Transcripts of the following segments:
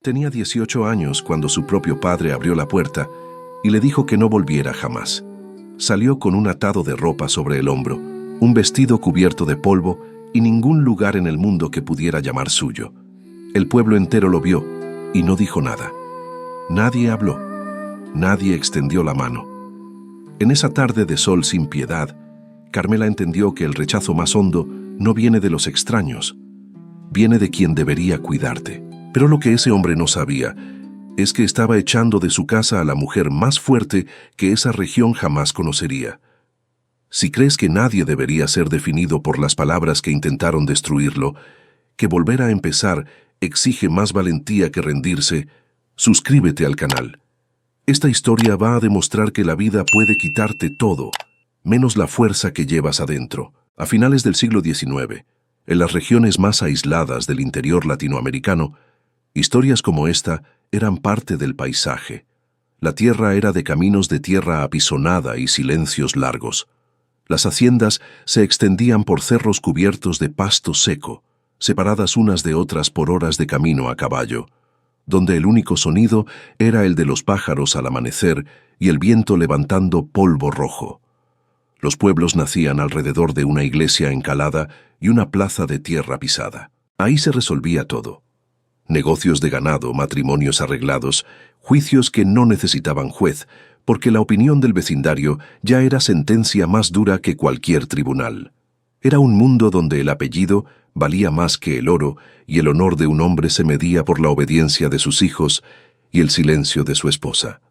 Tenía 18 años cuando su propio padre abrió la puerta y le dijo que no volviera jamás. Salió con un atado de ropa sobre el hombro, un vestido cubierto de polvo y ningún lugar en el mundo que pudiera llamar suyo. El pueblo entero lo vio y no dijo nada. Nadie habló. Nadie extendió la mano. En esa tarde de sol sin piedad, Carmela entendió que el rechazo más hondo no viene de los extraños, viene de quien debería cuidarte. Pero lo que ese hombre no sabía es que estaba echando de su casa a la mujer más fuerte que esa región jamás conocería. Si crees que nadie debería ser definido por las palabras que intentaron destruirlo, que volver a empezar exige más valentía que rendirse, suscríbete al canal. Esta historia va a demostrar que la vida puede quitarte todo, menos la fuerza que llevas adentro. A finales del siglo XIX, en las regiones más aisladas del interior latinoamericano, historias como esta eran parte del paisaje. La tierra era de caminos de tierra apisonada y silencios largos. Las haciendas se extendían por cerros cubiertos de pasto seco, separadas unas de otras por horas de camino a caballo, donde el único sonido era el de los pájaros al amanecer y el viento levantando polvo rojo. Los pueblos nacían alrededor de una iglesia encalada y una plaza de tierra pisada. Ahí se resolvía todo. Negocios de ganado, matrimonios arreglados, juicios que no necesitaban juez, porque la opinión del vecindario ya era sentencia más dura que cualquier tribunal. Era un mundo donde el apellido valía más que el oro y el honor de un hombre se medía por la obediencia de sus hijos y el silencio de su esposa.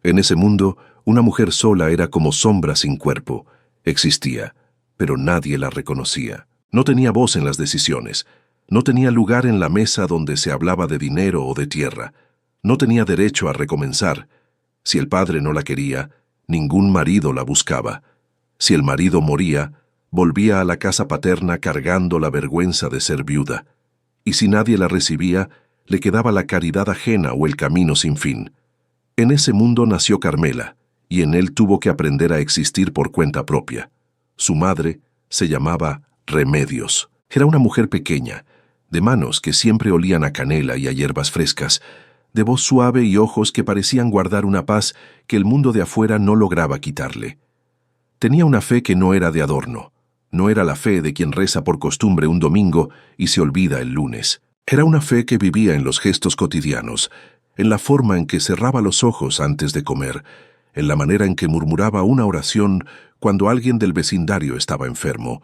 En ese mundo, una mujer sola era como sombra sin cuerpo. Existía, pero nadie la reconocía. No tenía voz en las decisiones. No tenía lugar en la mesa donde se hablaba de dinero o de tierra. No tenía derecho a recomenzar. Si el padre no la quería, ningún marido la buscaba. Si el marido moría, volvía a la casa paterna cargando la vergüenza de ser viuda. Y si nadie la recibía, le quedaba la caridad ajena o el camino sin fin. En ese mundo nació Carmela, y en él tuvo que aprender a existir por cuenta propia. Su madre se llamaba Remedios. Era una mujer pequeña, de manos que siempre olían a canela y a hierbas frescas, de voz suave y ojos que parecían guardar una paz que el mundo de afuera no lograba quitarle. Tenía una fe que no era de adorno. No era la fe de quien reza por costumbre un domingo y se olvida el lunes. Era una fe que vivía en los gestos cotidianos, en la forma en que cerraba los ojos antes de comer, en la manera en que murmuraba una oración cuando alguien del vecindario estaba enfermo,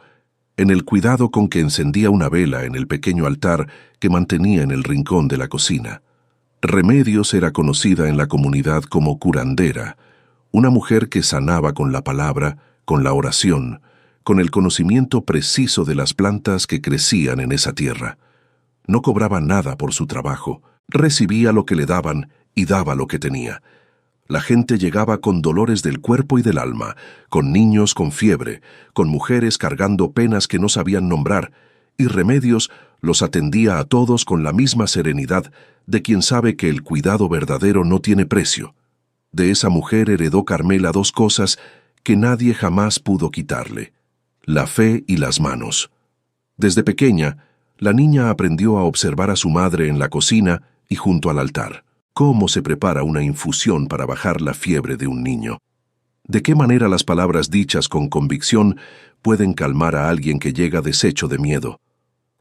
en el cuidado con que encendía una vela en el pequeño altar que mantenía en el rincón de la cocina. Remedios era conocida en la comunidad como curandera, una mujer que sanaba con la palabra, con la oración, con el conocimiento preciso de las plantas que crecían en esa tierra. No cobraba nada por su trabajo, recibía lo que le daban y daba lo que tenía. La gente llegaba con dolores del cuerpo y del alma, con niños con fiebre, con mujeres cargando penas que no sabían nombrar, y Remedios los atendía a todos con la misma serenidad de quien sabe que el cuidado verdadero no tiene precio. De esa mujer heredó Carmela dos cosas que nadie jamás pudo quitarle: la fe y las manos. Desde pequeña, la niña aprendió a observar a su madre en la cocina y junto al altar. ¿Cómo se prepara una infusión para bajar la fiebre de un niño? ¿De qué manera las palabras dichas con convicción pueden calmar a alguien que llega deshecho de miedo?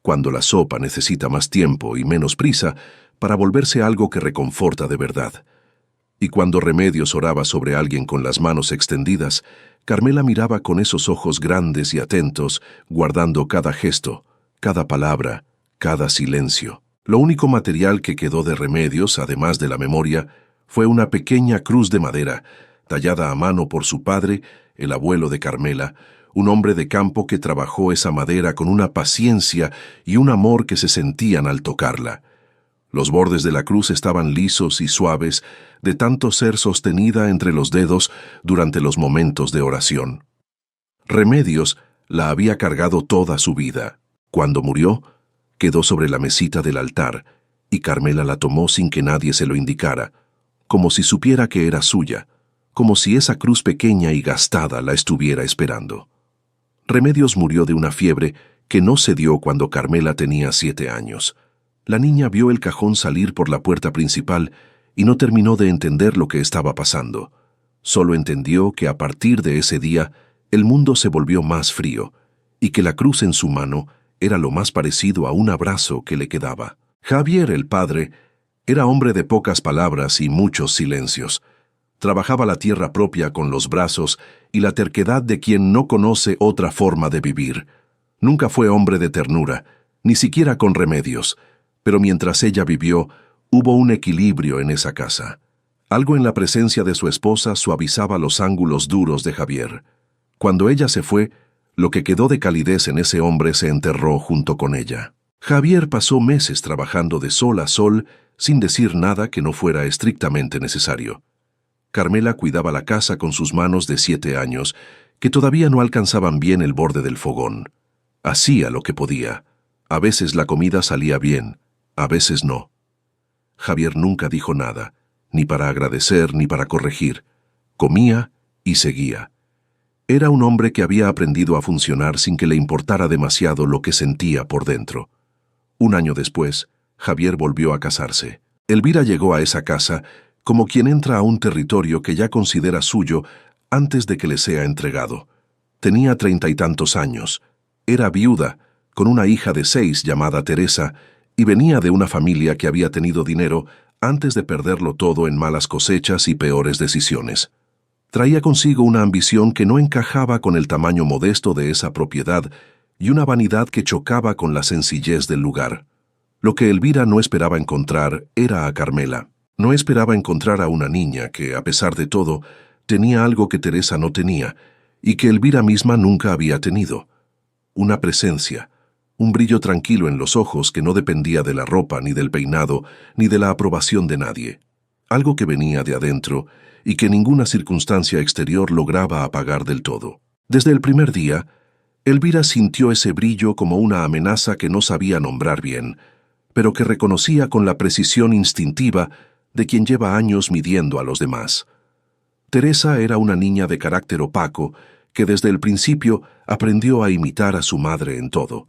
Cuando la sopa necesita más tiempo y menos prisa para volverse algo que reconforta de verdad. Y cuando Remedios oraba sobre alguien con las manos extendidas, Carmela miraba con esos ojos grandes y atentos, guardando cada gesto, cada palabra, cada silencio. Lo único material que quedó de Remedios, además de la memoria, fue una pequeña cruz de madera, tallada a mano por su padre, el abuelo de Carmela, un hombre de campo que trabajó esa madera con una paciencia y un amor que se sentían al tocarla. Los bordes de la cruz estaban lisos y suaves, de tanto ser sostenida entre los dedos durante los momentos de oración. Remedios la había cargado toda su vida. Cuando murió, quedó sobre la mesita del altar, y Carmela la tomó sin que nadie se lo indicara, como si supiera que era suya, como si esa cruz pequeña y gastada la estuviera esperando. Remedios murió de una fiebre que no se dio cuando Carmela tenía 7 años. La niña vio el cajón salir por la puerta principal y no terminó de entender lo que estaba pasando. Solo entendió que a partir de ese día el mundo se volvió más frío y que la cruz en su mano era lo más parecido a un abrazo que le quedaba. Javier, el padre, era hombre de pocas palabras y muchos silencios. Trabajaba la tierra propia con los brazos y la terquedad de quien no conoce otra forma de vivir. Nunca fue hombre de ternura, ni siquiera con remedios, pero mientras ella vivió, hubo un equilibrio en esa casa. Algo en la presencia de su esposa suavizaba los ángulos duros de Javier. Cuando ella se fue, lo que quedó de calidez en ese hombre se enterró junto con ella. Javier pasó meses trabajando de sol a sol sin decir nada que no fuera estrictamente necesario. Carmela cuidaba la casa con sus manos de 7 años, que todavía no alcanzaban bien el borde del fogón. Hacía lo que podía. A veces la comida salía bien, a veces no. Javier nunca dijo nada, ni para agradecer ni para corregir. Comía y seguía. Era un hombre que había aprendido a funcionar sin que le importara demasiado lo que sentía por dentro. Un año después, Javier volvió a casarse. Elvira llegó a esa casa como quien entra a un territorio que ya considera suyo antes de que le sea entregado. Tenía 30 y tantos años. Era viuda, con una hija de 6 llamada Teresa, y venía de una familia que había tenido dinero antes de perderlo todo en malas cosechas y peores decisiones. Traía consigo una ambición que no encajaba con el tamaño modesto de esa propiedad y una vanidad que chocaba con la sencillez del lugar. Lo que Elvira no esperaba encontrar era a Carmela. No esperaba encontrar a una niña que, a pesar de todo, tenía algo que Teresa no tenía y que Elvira misma nunca había tenido. Una presencia, un brillo tranquilo en los ojos que no dependía de la ropa, ni del peinado, ni de la aprobación de nadie. Algo que venía de adentro y que ninguna circunstancia exterior lograba apagar del todo. Desde el primer día, Elvira sintió ese brillo como una amenaza que no sabía nombrar bien, pero que reconocía con la precisión instintiva de quien lleva años midiendo a los demás. Teresa era una niña de carácter opaco que desde el principio aprendió a imitar a su madre en todo.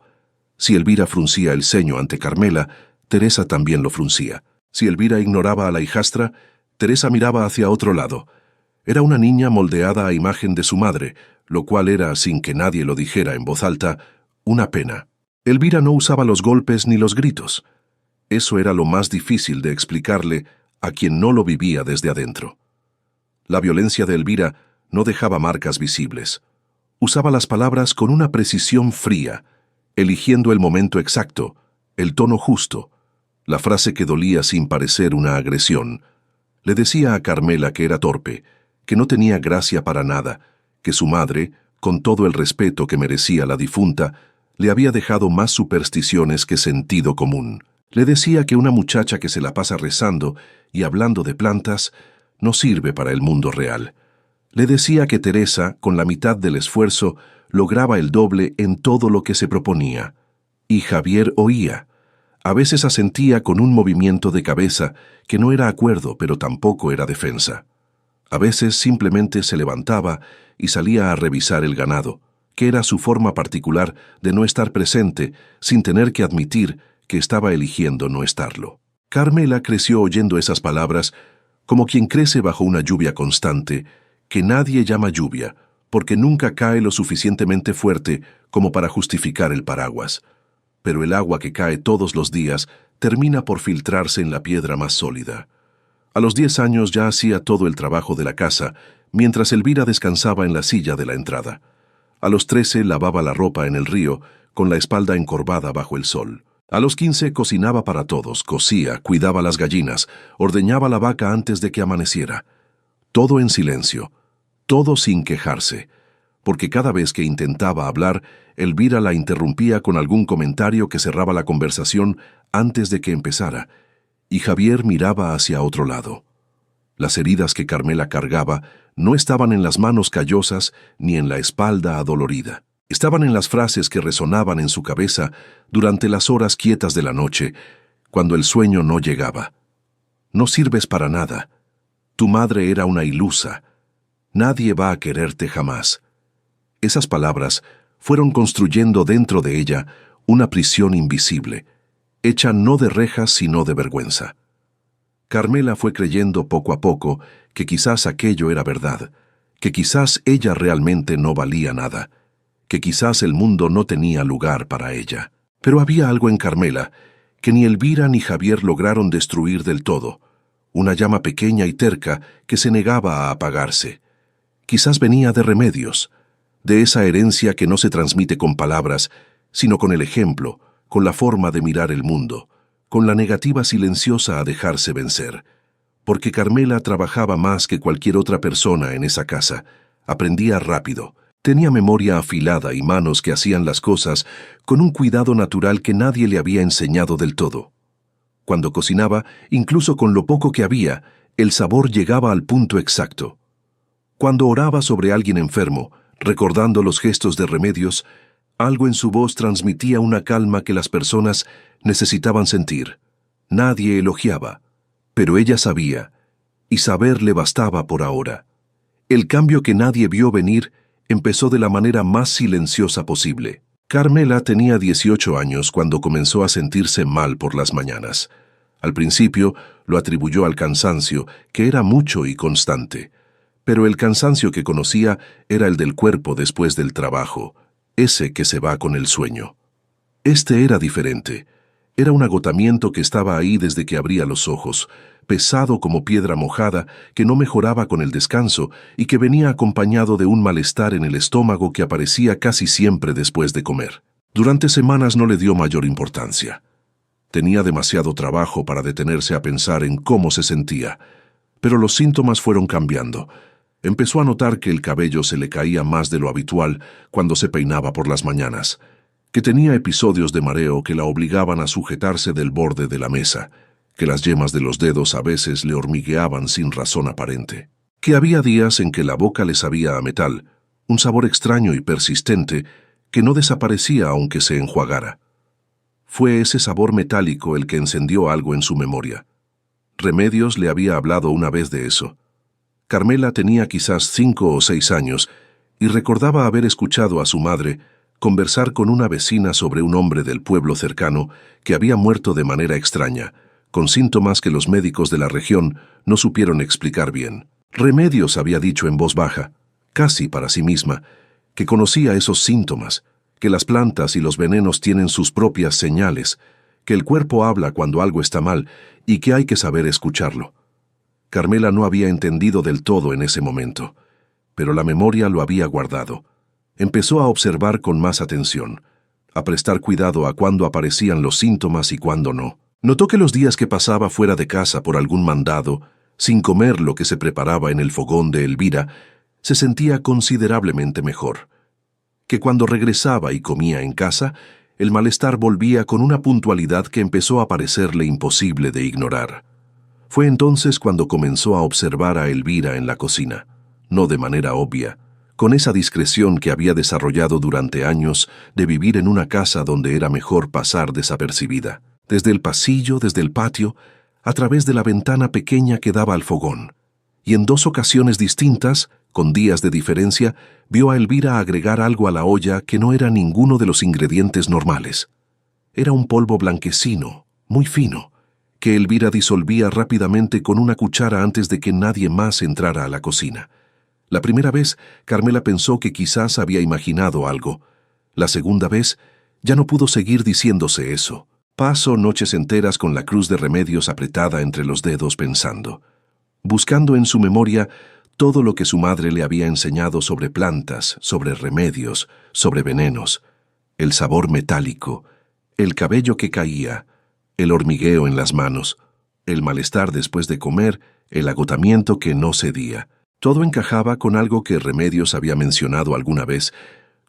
Si Elvira fruncía el ceño ante Carmela, Teresa también lo fruncía. Si Elvira ignoraba a la hijastra, Teresa miraba hacia otro lado. Era una niña moldeada a imagen de su madre, lo cual era, sin que nadie lo dijera en voz alta, una pena. Elvira no usaba los golpes ni los gritos. Eso era lo más difícil de explicarle a quien no lo vivía desde adentro. La violencia de Elvira no dejaba marcas visibles. Usaba las palabras con una precisión fría, eligiendo el momento exacto, el tono justo, la frase que dolía sin parecer una agresión. Le decía a Carmela que era torpe, que no tenía gracia para nada, que su madre, con todo el respeto que merecía la difunta, le había dejado más supersticiones que sentido común. Le decía que una muchacha que se la pasa rezando y hablando de plantas no sirve para el mundo real. Le decía que Teresa, con la mitad del esfuerzo, lograba el doble en todo lo que se proponía. Y Javier oía. A veces asentía con un movimiento de cabeza que no era acuerdo, pero tampoco era defensa. A veces simplemente se levantaba y salía a revisar el ganado, que era su forma particular de no estar presente sin tener que admitir que estaba eligiendo no estarlo. Carmela creció oyendo esas palabras como quien crece bajo una lluvia constante, que nadie llama lluvia, porque nunca cae lo suficientemente fuerte como para justificar el paraguas. Pero el agua que cae todos los días termina por filtrarse en la piedra más sólida. A los 10 años ya hacía todo el trabajo de la casa, mientras Elvira descansaba en la silla de la entrada. A los 13 lavaba la ropa en el río, con la espalda encorvada bajo el sol. A los 15 cocinaba para todos, cosía, cuidaba las gallinas, ordeñaba la vaca antes de que amaneciera. Todo en silencio, todo sin quejarse, porque cada vez que intentaba hablar, Elvira la interrumpía con algún comentario que cerraba la conversación antes de que empezara, y Javier miraba hacia otro lado. Las heridas que Carmela cargaba no estaban en las manos callosas ni en la espalda adolorida. Estaban en las frases que resonaban en su cabeza durante las horas quietas de la noche, cuando el sueño no llegaba. No sirves para nada. Tu madre era una ilusa. Nadie va a quererte jamás. Esas palabras fueron construyendo dentro de ella una prisión invisible, hecha no de rejas sino de vergüenza. Carmela fue creyendo poco a poco que quizás aquello era verdad, que quizás ella realmente no valía nada, que quizás el mundo no tenía lugar para ella. Pero había algo en Carmela que ni Elvira ni Javier lograron destruir del todo, una llama pequeña y terca que se negaba a apagarse. Quizás venía de Remedios, de esa herencia que no se transmite con palabras, sino con el ejemplo, con la forma de mirar el mundo, con la negativa silenciosa a dejarse vencer. Porque Carmela trabajaba más que cualquier otra persona en esa casa, aprendía rápido, tenía memoria afilada y manos que hacían las cosas con un cuidado natural que nadie le había enseñado del todo. Cuando cocinaba, incluso con lo poco que había, el sabor llegaba al punto exacto. Cuando oraba sobre alguien enfermo, recordando los gestos de Remedios, algo en su voz transmitía una calma que las personas necesitaban sentir. Nadie elogiaba, pero ella sabía, y saber le bastaba por ahora. El cambio que nadie vio venir empezó de la manera más silenciosa posible. Carmela tenía 18 años cuando comenzó a sentirse mal por las mañanas. Al principio lo atribuyó al cansancio, que era mucho y constante. Pero el cansancio que conocía era el del cuerpo después del trabajo, ese que se va con el sueño. Este era diferente. Era un agotamiento que estaba ahí desde que abría los ojos, pesado como piedra mojada, que no mejoraba con el descanso y que venía acompañado de un malestar en el estómago que aparecía casi siempre después de comer. Durante semanas no le dio mayor importancia. Tenía demasiado trabajo para detenerse a pensar en cómo se sentía, pero los síntomas fueron cambiando. Empezó a notar que el cabello se le caía más de lo habitual cuando se peinaba por las mañanas, que tenía episodios de mareo que la obligaban a sujetarse del borde de la mesa, que las yemas de los dedos a veces le hormigueaban sin razón aparente, que había días en que la boca le sabía a metal, un sabor extraño y persistente que no desaparecía aunque se enjuagara. Fue ese sabor metálico el que encendió algo en su memoria. Remedios le había hablado una vez de eso. Carmela tenía quizás 5 o 6 años y recordaba haber escuchado a su madre conversar con una vecina sobre un hombre del pueblo cercano que había muerto de manera extraña, con síntomas que los médicos de la región no supieron explicar bien. Remedios había dicho en voz baja, casi para sí misma, que conocía esos síntomas, que las plantas y los venenos tienen sus propias señales, que el cuerpo habla cuando algo está mal y que hay que saber escucharlo. Carmela no había entendido del todo en ese momento, pero la memoria lo había guardado. Empezó a observar con más atención, a prestar cuidado a cuándo aparecían los síntomas y cuándo no. Notó que los días que pasaba fuera de casa por algún mandado, sin comer lo que se preparaba en el fogón de Elvira, se sentía considerablemente mejor. Que cuando regresaba y comía en casa, el malestar volvía con una puntualidad que empezó a parecerle imposible de ignorar. Fue entonces cuando comenzó a observar a Elvira en la cocina, no de manera obvia, con esa discreción que había desarrollado durante años de vivir en una casa donde era mejor pasar desapercibida, desde el pasillo, desde el patio, a través de la ventana pequeña que daba al fogón, y en 2 ocasiones distintas, con días de diferencia, vio a Elvira agregar algo a la olla que no era ninguno de los ingredientes normales. Era un polvo blanquecino, muy fino, que Elvira disolvía rápidamente con una cuchara antes de que nadie más entrara a la cocina. La primera vez, Carmela pensó que quizás había imaginado algo. La segunda vez, ya no pudo seguir diciéndose eso. Pasó noches enteras con la cruz de Remedios apretada entre los dedos pensando, buscando en su memoria todo lo que su madre le había enseñado sobre plantas, sobre remedios, sobre venenos, el sabor metálico, el cabello que caía, el hormigueo en las manos, el malestar después de comer, el agotamiento que no cedía. Todo encajaba con algo que Remedios había mencionado alguna vez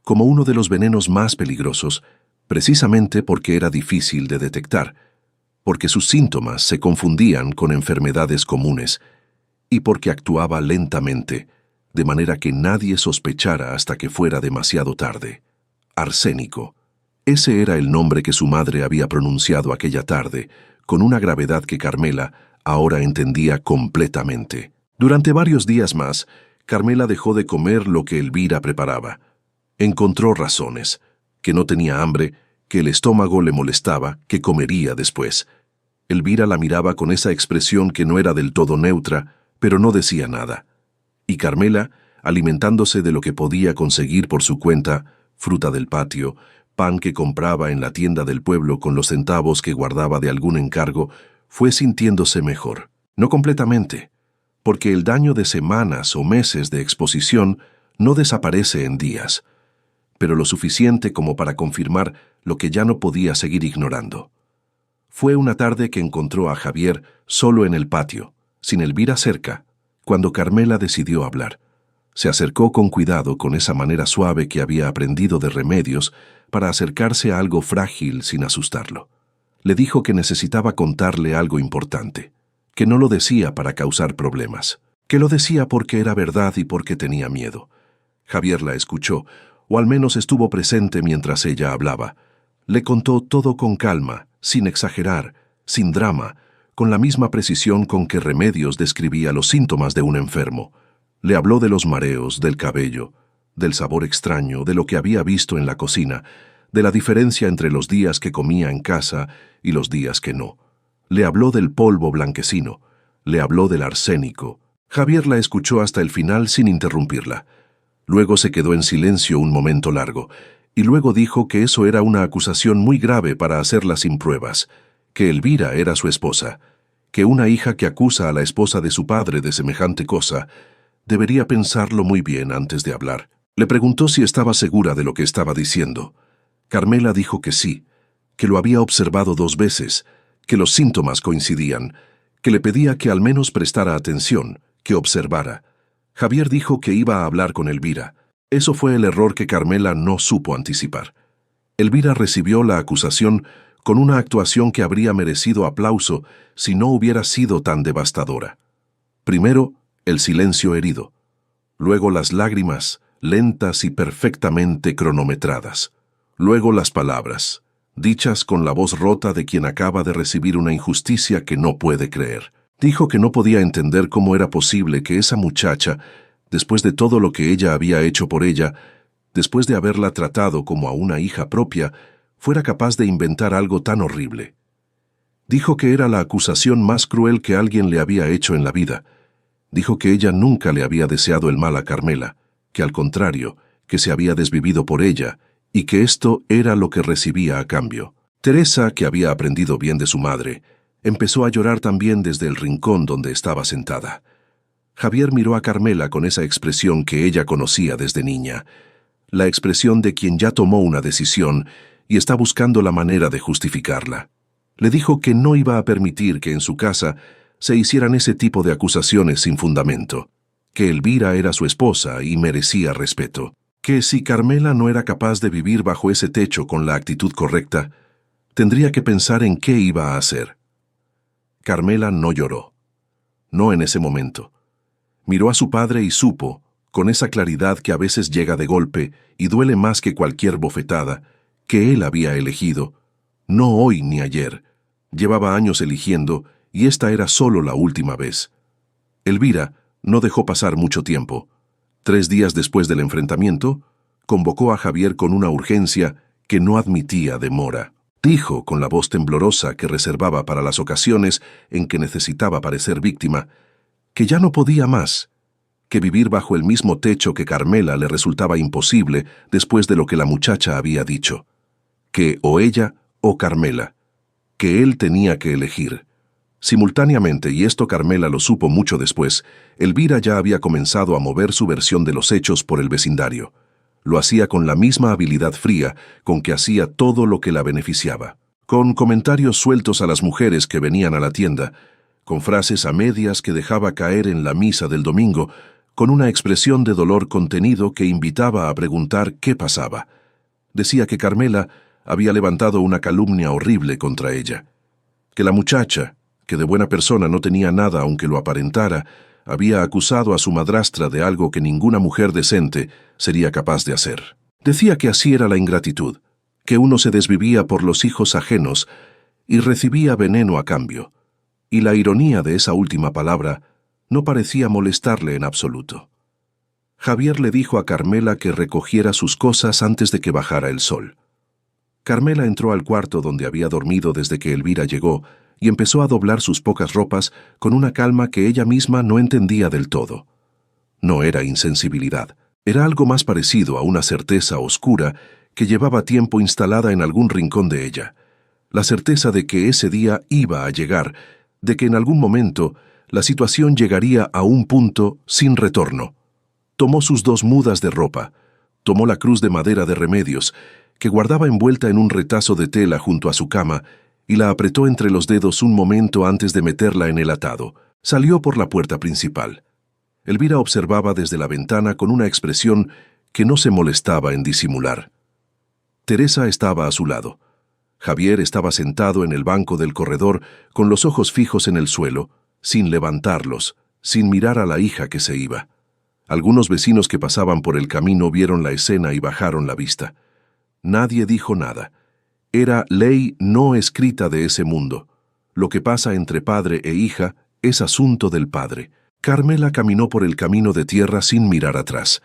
como uno de los venenos más peligrosos, precisamente porque era difícil de detectar, porque sus síntomas se confundían con enfermedades comunes y porque actuaba lentamente, de manera que nadie sospechara hasta que fuera demasiado tarde. Arsénico. Ese era el nombre que su madre había pronunciado aquella tarde, con una gravedad que Carmela ahora entendía completamente. Durante varios días más, Carmela dejó de comer lo que Elvira preparaba. Encontró razones, que no tenía hambre, que el estómago le molestaba, que comería después. Elvira la miraba con esa expresión que no era del todo neutra, pero no decía nada. Y Carmela, alimentándose de lo que podía conseguir por su cuenta, fruta del patio, pan que compraba en la tienda del pueblo con los centavos que guardaba de algún encargo, fue sintiéndose mejor. No completamente, porque el daño de semanas o meses de exposición no desaparece en días, pero lo suficiente como para confirmar lo que ya no podía seguir ignorando. Fue una tarde que encontró a Javier solo en el patio, sin Elvira cerca, cuando Carmela decidió hablar. Se acercó con cuidado, con esa manera suave que había aprendido de Remedios, para acercarse a algo frágil sin asustarlo. Le dijo que necesitaba contarle algo importante, que no lo decía para causar problemas, que lo decía porque era verdad y porque tenía miedo. Javier la escuchó, o al menos estuvo presente mientras ella hablaba. Le contó todo con calma, sin exagerar, sin drama, con la misma precisión con que Remedios describía los síntomas de un enfermo. Le habló de los mareos, del cabello, del sabor extraño, de lo que había visto en la cocina, de la diferencia entre los días que comía en casa y los días que no. Le habló del polvo blanquecino, le habló del arsénico. Javier la escuchó hasta el final sin interrumpirla. Luego se quedó en silencio un momento largo, y luego dijo que eso era una acusación muy grave para hacerla sin pruebas, que Elvira era su esposa, que una hija que acusa a la esposa de su padre de semejante cosa debería pensarlo muy bien antes de hablar. Le preguntó si estaba segura de lo que estaba diciendo. Carmela dijo que sí, que lo había observado 2 veces, que los síntomas coincidían, que le pedía que al menos prestara atención, que observara. Javier dijo que iba a hablar con Elvira. Eso fue el error que Carmela no supo anticipar. Elvira recibió la acusación con una actuación que habría merecido aplauso si no hubiera sido tan devastadora. Primero, el silencio herido. Luego las lágrimas, lentas y perfectamente cronometradas. Luego las palabras, dichas con la voz rota de quien acaba de recibir una injusticia que no puede creer. Dijo que no podía entender cómo era posible que esa muchacha, después de todo lo que ella había hecho por ella, después de haberla tratado como a una hija propia, fuera capaz de inventar algo tan horrible. Dijo que era la acusación más cruel que alguien le había hecho en la vida. Dijo que ella nunca le había deseado el mal a Carmela, que al contrario, que se había desvivido por ella, y que esto era lo que recibía a cambio. Teresa, que había aprendido bien de su madre, empezó a llorar también desde el rincón donde estaba sentada. Javier miró a Carmela con esa expresión que ella conocía desde niña, la expresión de quien ya tomó una decisión y está buscando la manera de justificarla. Le dijo que no iba a permitir que en su casa se hicieran ese tipo de acusaciones sin fundamento, que Elvira era su esposa y merecía respeto, que si Carmela no era capaz de vivir bajo ese techo con la actitud correcta, tendría que pensar en qué iba a hacer. Carmela no lloró. No en ese momento. Miró a su padre y supo, con esa claridad que a veces llega de golpe y duele más que cualquier bofetada, que él había elegido. No hoy ni ayer. Llevaba años eligiendo y esta era solo la última vez. Elvira no dejó pasar mucho tiempo. 3 días después del enfrentamiento, convocó a Javier con una urgencia que no admitía demora. Dijo con la voz temblorosa que reservaba para las ocasiones en que necesitaba parecer víctima, que ya no podía más, que vivir bajo el mismo techo que Carmela le resultaba imposible después de lo que la muchacha había dicho, que o ella o Carmela, que él tenía que elegir. Simultáneamente, y esto Carmela lo supo mucho después, Elvira ya había comenzado a mover su versión de los hechos por el vecindario. Lo hacía con la misma habilidad fría con que hacía todo lo que la beneficiaba, con comentarios sueltos a las mujeres que venían a la tienda, con frases a medias que dejaba caer en la misa del domingo, con una expresión de dolor contenido que invitaba a preguntar qué pasaba. Decía que Carmela había levantado una calumnia horrible contra ella, que la muchacha, que de buena persona no tenía nada aunque lo aparentara, había acusado a su madrastra de algo que ninguna mujer decente sería capaz de hacer. Decía que así era la ingratitud, que uno se desvivía por los hijos ajenos y recibía veneno a cambio, y la ironía de esa última palabra no parecía molestarle en absoluto. Javier le dijo a Carmela que recogiera sus cosas antes de que bajara el sol. Carmela entró al cuarto donde había dormido desde que Elvira llegó y empezó a doblar sus pocas ropas con una calma que ella misma no entendía del todo. No era insensibilidad, era algo más parecido a una certeza oscura que llevaba tiempo instalada en algún rincón de ella. La certeza de que ese día iba a llegar, de que en algún momento la situación llegaría a un punto sin retorno. Tomó sus 2 mudas de ropa, tomó la cruz de madera de Remedios, que guardaba envuelta en un retazo de tela junto a su cama, y la apretó entre los dedos un momento antes de meterla en el atado. Salió por la puerta principal. Elvira observaba desde la ventana con una expresión que no se molestaba en disimular. Teresa estaba a su lado. Javier estaba sentado en el banco del corredor con los ojos fijos en el suelo, sin levantarlos, sin mirar a la hija que se iba. Algunos vecinos que pasaban por el camino vieron la escena y bajaron la vista. Nadie dijo nada. Era ley no escrita de ese mundo. Lo que pasa entre padre e hija es asunto del padre. Carmela caminó por el camino de tierra sin mirar atrás.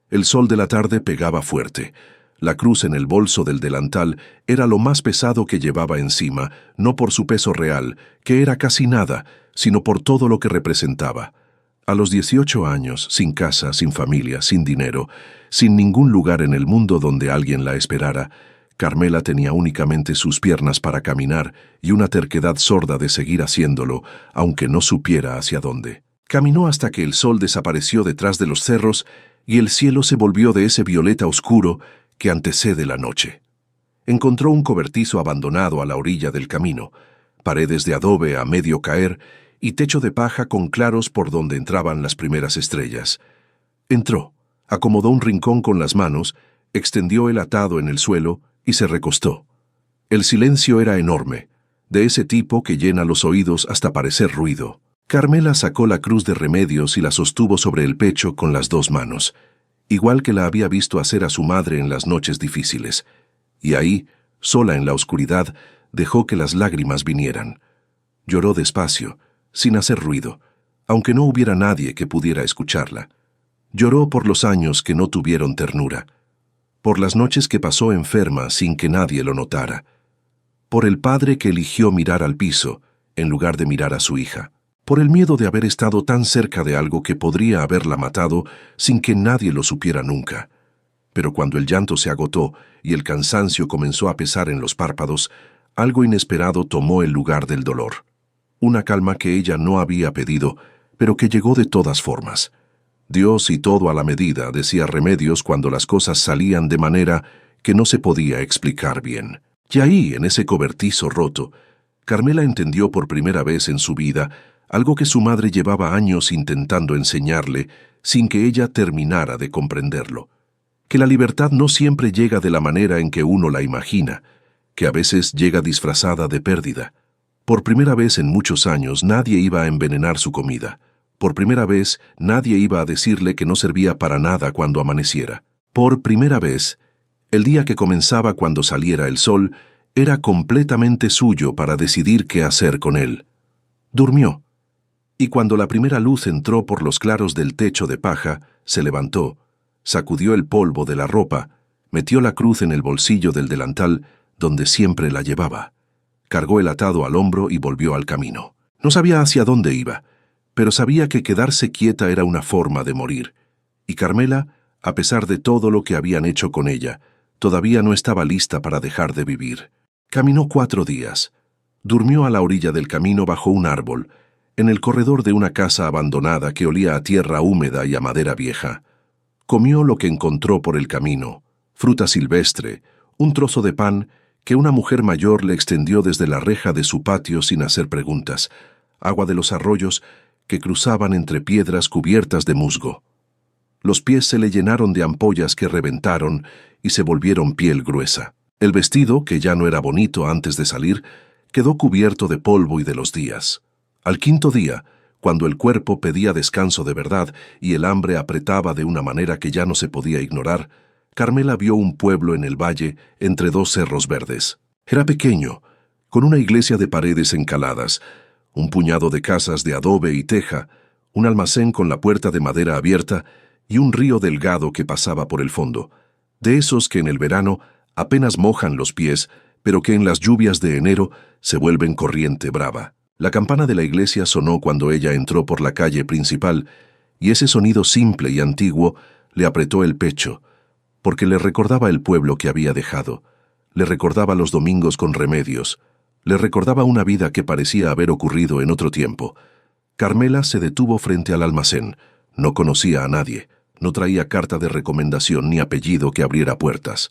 El sol de la tarde pegaba fuerte. La cruz en el bolso del delantal era lo más pesado que llevaba encima, no por su peso real, que era casi nada, sino por todo lo que representaba. A los 18 años, sin casa, sin familia, sin dinero, sin ningún lugar en el mundo donde alguien la esperara, Carmela tenía únicamente sus piernas para caminar y una terquedad sorda de seguir haciéndolo, aunque no supiera hacia dónde. Caminó hasta que el sol desapareció detrás de los cerros y el cielo se volvió de ese violeta oscuro que antecede la noche. Encontró un cobertizo abandonado a la orilla del camino, paredes de adobe a medio caer y techo de paja con claros por donde entraban las primeras estrellas. Entró, acomodó un rincón con las manos, extendió el atado en el suelo y se recostó. El silencio era enorme, de ese tipo que llena los oídos hasta parecer ruido. Carmela sacó la cruz de Remedios y la sostuvo sobre el pecho con las 2 manos, igual que la había visto hacer a su madre en las noches difíciles, y ahí, sola en la oscuridad, dejó que las lágrimas vinieran. Lloró despacio, sin hacer ruido, aunque no hubiera nadie que pudiera escucharla. Lloró por los años que no tuvieron ternura, por las noches que pasó enferma sin que nadie lo notara, por el padre que eligió mirar al piso en lugar de mirar a su hija, por el miedo de haber estado tan cerca de algo que podría haberla matado sin que nadie lo supiera nunca. Pero cuando el llanto se agotó y el cansancio comenzó a pesar en los párpados, algo inesperado tomó el lugar del dolor. Una calma que ella no había pedido, pero que llegó de todas formas. Dios y todo a la medida, decía Remedios cuando las cosas salían de manera que no se podía explicar bien. Y ahí, en ese cobertizo roto, Carmela entendió por primera vez en su vida algo que su madre llevaba años intentando enseñarle sin que ella terminara de comprenderlo. Que la libertad no siempre llega de la manera en que uno la imagina, que a veces llega disfrazada de pérdida. Por primera vez en muchos años nadie iba a envenenar su comida. Por primera vez nadie iba a decirle que no servía para nada cuando amaneciera. Por primera vez, el día que comenzaba cuando saliera el sol era completamente suyo para decidir qué hacer con él. Durmió. Y cuando la primera luz entró por los claros del techo de paja, se levantó, sacudió el polvo de la ropa, metió la cruz en el bolsillo del delantal, donde siempre la llevaba. Cargó el atado al hombro y volvió al camino. No sabía hacia dónde iba, pero sabía que quedarse quieta era una forma de morir. Y Carmela, a pesar de todo lo que habían hecho con ella, todavía no estaba lista para dejar de vivir. Caminó 4 días. Durmió a la orilla del camino bajo un árbol, en el corredor de una casa abandonada que olía a tierra húmeda y a madera vieja. Comió lo que encontró por el camino, fruta silvestre, un trozo de pan que una mujer mayor le extendió desde la reja de su patio sin hacer preguntas, agua de los arroyos que cruzaban entre piedras cubiertas de musgo. Los pies se le llenaron de ampollas que reventaron y se volvieron piel gruesa. El vestido, que ya no era bonito antes de salir, quedó cubierto de polvo y de los días. Al 5.º día, cuando el cuerpo pedía descanso de verdad y el hambre apretaba de una manera que ya no se podía ignorar, Carmela vio un pueblo en el valle entre 2 cerros verdes. Era pequeño, con una iglesia de paredes encaladas, un puñado de casas de adobe y teja, un almacén con la puerta de madera abierta y un río delgado que pasaba por el fondo, de esos que en el verano apenas mojan los pies, pero que en las lluvias de enero se vuelven corriente brava. La campana de la iglesia sonó cuando ella entró por la calle principal, y ese sonido simple y antiguo le apretó el pecho, porque le recordaba el pueblo que había dejado, le recordaba los domingos con remedios, le recordaba una vida que parecía haber ocurrido en otro tiempo. Carmela se detuvo frente al almacén. No conocía a nadie, no traía carta de recomendación ni apellido que abriera puertas.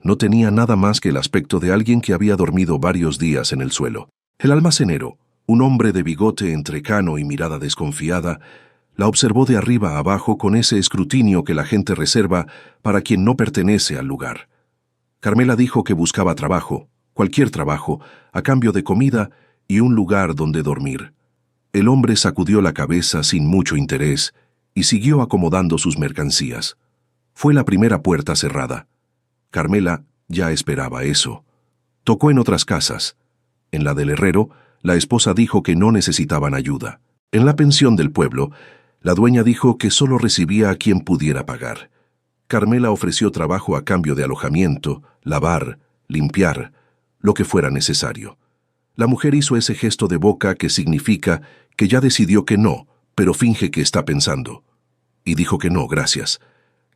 No tenía nada más que el aspecto de alguien que había dormido varios días en el suelo. El almacenero, un hombre de bigote entrecano y mirada desconfiada, la observó de arriba a abajo con ese escrutinio que la gente reserva para quien no pertenece al lugar. Carmela dijo que buscaba trabajo, cualquier trabajo, a cambio de comida y un lugar donde dormir. El hombre sacudió la cabeza sin mucho interés y siguió acomodando sus mercancías. Fue la primera puerta cerrada. Carmela ya esperaba eso. Tocó en otras casas. En la del herrero, la esposa dijo que no necesitaban ayuda. En la pensión del pueblo, la dueña dijo que solo recibía a quien pudiera pagar. Carmela ofreció trabajo a cambio de alojamiento, lavar, limpiar, lo que fuera necesario. La mujer hizo ese gesto de boca que significa que ya decidió que no, pero finge que está pensando. Y dijo que no, gracias.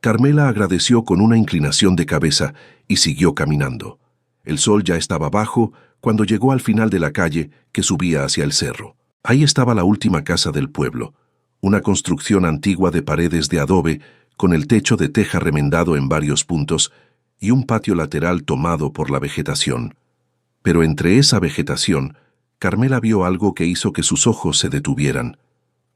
Carmela agradeció con una inclinación de cabeza y siguió caminando. El sol ya estaba bajo cuando llegó al final de la calle que subía hacia el cerro. Ahí estaba la última casa del pueblo, una construcción antigua de paredes de adobe con el techo de teja remendado en varios puntos y un patio lateral tomado por la vegetación. Pero entre esa vegetación, Carmela vio algo que hizo que sus ojos se detuvieran.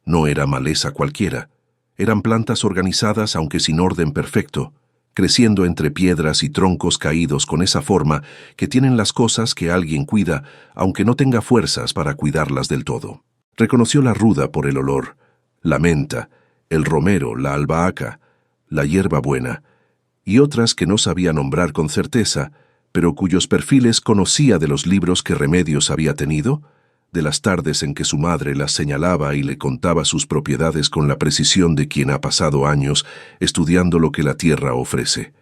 No era maleza cualquiera. Eran plantas organizadas aunque sin orden perfecto, creciendo entre piedras y troncos caídos con esa forma que tienen las cosas que alguien cuida, aunque no tenga fuerzas para cuidarlas del todo. Reconoció la ruda por el olor, la menta, el romero, la albahaca, la hierbabuena, y otras que no sabía nombrar con certeza, pero cuyos perfiles conocía de los libros que Remedios había tenido, de las tardes en que su madre las señalaba y le contaba sus propiedades con la precisión de quien ha pasado años estudiando lo que la tierra ofrece.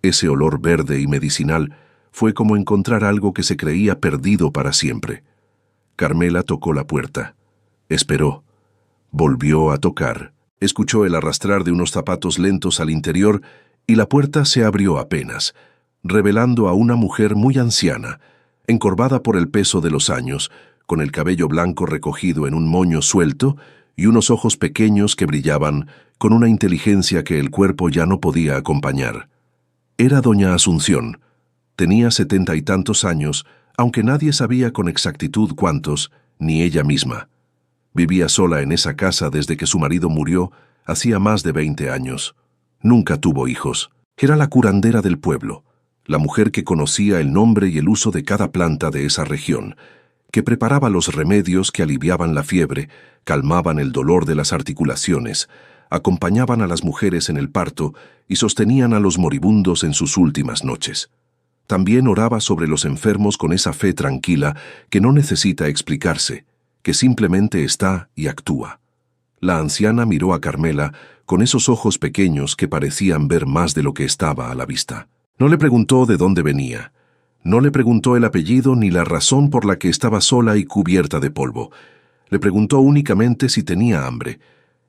Ese olor verde y medicinal fue como encontrar algo que se creía perdido para siempre. Carmela tocó la puerta. Esperó. Volvió a tocar. Escuchó el arrastrar de unos zapatos lentos al interior y la puerta se abrió apenas, revelando a una mujer muy anciana, encorvada por el peso de los años, con el cabello blanco recogido en un moño suelto y unos ojos pequeños que brillaban con una inteligencia que el cuerpo ya no podía acompañar. Era doña Asunción. Tenía 70 y tantos años, aunque nadie sabía con exactitud cuántos, ni ella misma. Vivía sola en esa casa desde que su marido murió hacía más de 20 años. Nunca tuvo hijos. Era la curandera del pueblo, la mujer que conocía el nombre y el uso de cada planta de esa región, que preparaba los remedios que aliviaban la fiebre, calmaban el dolor de las articulaciones, acompañaban a las mujeres en el parto y sostenían a los moribundos en sus últimas noches. También oraba sobre los enfermos con esa fe tranquila que no necesita explicarse, que simplemente está y actúa. La anciana miró a Carmela con esos ojos pequeños que parecían ver más de lo que estaba a la vista. No le preguntó de dónde venía. No le preguntó el apellido ni la razón por la que estaba sola y cubierta de polvo. Le preguntó únicamente si tenía hambre.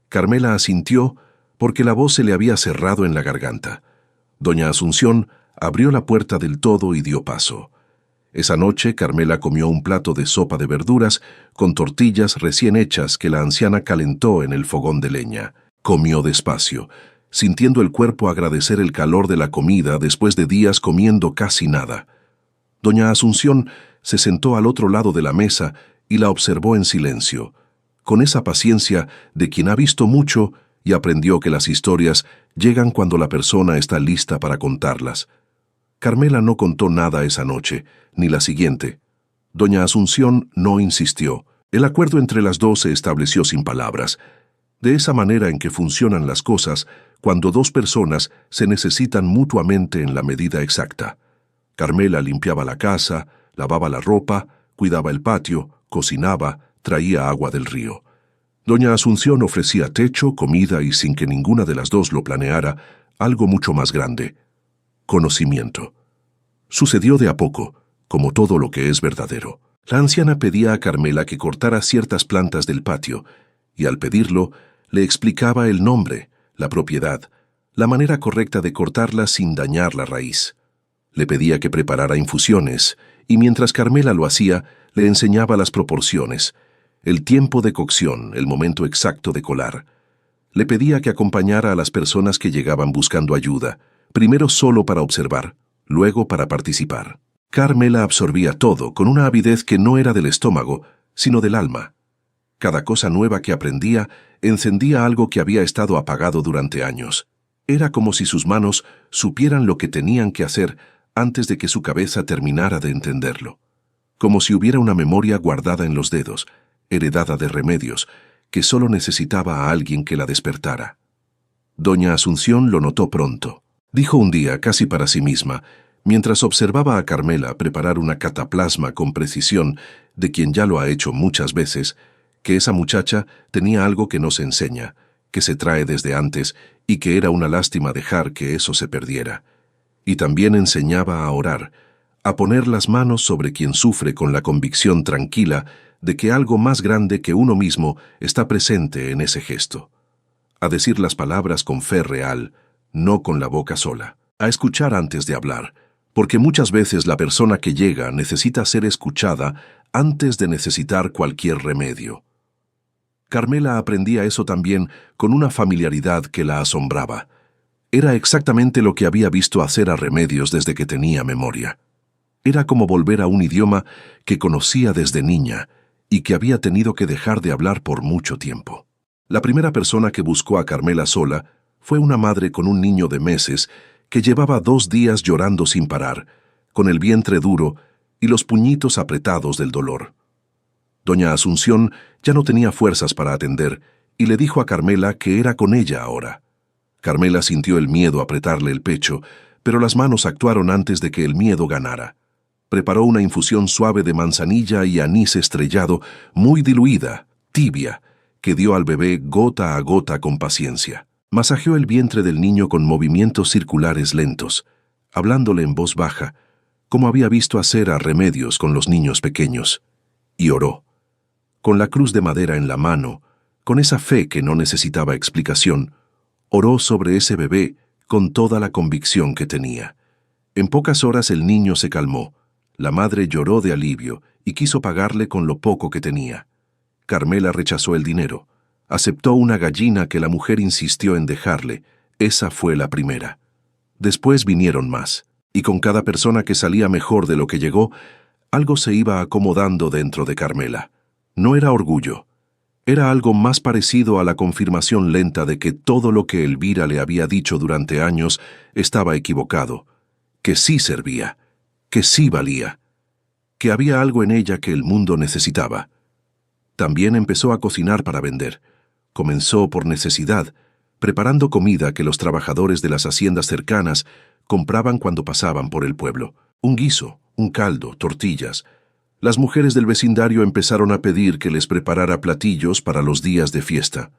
Carmela asintió porque la voz se le había cerrado en la garganta. Doña Asunción abrió la puerta del todo y dio paso. Esa noche Carmela comió un plato de sopa de verduras con tortillas recién hechas que la anciana calentó en el fogón de leña. Comió despacio, sintiendo el cuerpo agradecer el calor de la comida después de días comiendo casi nada. Doña Asunción se sentó al otro lado de la mesa y la observó en silencio, con esa paciencia de quien ha visto mucho y aprendió que las historias llegan cuando la persona está lista para contarlas. Carmela no contó nada esa noche, ni la siguiente. Doña Asunción no insistió. El acuerdo entre las dos se estableció sin palabras, de esa manera en que funcionan las cosas cuando dos personas se necesitan mutuamente en la medida exacta. Carmela limpiaba la casa, lavaba la ropa, cuidaba el patio, cocinaba, traía agua del río. Doña Asunción ofrecía techo, comida y, sin que ninguna de las dos lo planeara, algo mucho más grande: conocimiento. Sucedió de a poco, como todo lo que es verdadero. La anciana pedía a Carmela que cortara ciertas plantas del patio, y al pedirlo, le explicaba el nombre, la propiedad, la manera correcta de cortarlas sin dañar la raíz. Le pedía que preparara infusiones, y mientras Carmela lo hacía, le enseñaba las proporciones, el tiempo de cocción, el momento exacto de colar. Le pedía que acompañara a las personas que llegaban buscando ayuda, primero solo para observar, luego para participar. Carmela absorbía todo con una avidez que no era del estómago, sino del alma. Cada cosa nueva que aprendía encendía algo que había estado apagado durante años. Era como si sus manos supieran lo que tenían que hacer antes de que su cabeza terminara de entenderlo. Como si hubiera una memoria guardada en los dedos, heredada de remedios, que solo necesitaba a alguien que la despertara. Doña Asunción lo notó pronto. Dijo un día, casi para sí misma, mientras observaba a Carmela preparar una cataplasma con precisión, de quien ya lo ha hecho muchas veces, que esa muchacha tenía algo que no se enseña, que se trae desde antes y que era una lástima dejar que eso se perdiera. Y también enseñaba a orar, a poner las manos sobre quien sufre con la convicción tranquila de que algo más grande que uno mismo está presente en ese gesto. A decir las palabras con fe real, no con la boca sola. A escuchar antes de hablar, porque muchas veces la persona que llega necesita ser escuchada antes de necesitar cualquier remedio. Carmela aprendía eso también con una familiaridad que la asombraba. Era exactamente lo que había visto hacer a Remedios desde que tenía memoria. Era como volver a un idioma que conocía desde niña y que había tenido que dejar de hablar por mucho tiempo. La primera persona que buscó a Carmela sola fue una madre con un niño de meses que llevaba 2 días llorando sin parar, con el vientre duro y los puñitos apretados del dolor. Doña Asunción ya no tenía fuerzas para atender y le dijo a Carmela que era con ella ahora. Carmela sintió el miedo apretarle el pecho, pero las manos actuaron antes de que el miedo ganara. Preparó una infusión suave de manzanilla y anís estrellado, muy diluida, tibia, que dio al bebé gota a gota con paciencia. Masajeó el vientre del niño con movimientos circulares lentos, hablándole en voz baja, como había visto hacer a Remedios con los niños pequeños, y oró. Con la cruz de madera en la mano, con esa fe que no necesitaba explicación, oró sobre ese bebé con toda la convicción que tenía. En pocas horas el niño se calmó. La madre lloró de alivio y quiso pagarle con lo poco que tenía. Carmela rechazó el dinero. Aceptó una gallina que la mujer insistió en dejarle. Esa fue la primera. Después vinieron más, y con cada persona que salía mejor de lo que llegó, algo se iba acomodando dentro de Carmela. No era orgullo. Era algo más parecido a la confirmación lenta de que todo lo que Elvira le había dicho durante años estaba equivocado, que sí servía, que sí valía, que había algo en ella que el mundo necesitaba. También empezó a cocinar para vender. Comenzó por necesidad, preparando comida que los trabajadores de las haciendas cercanas compraban cuando pasaban por el pueblo. Un guiso, un caldo, tortillas. Las mujeres del vecindario empezaron a pedir que les preparara platillos para los días de fiesta.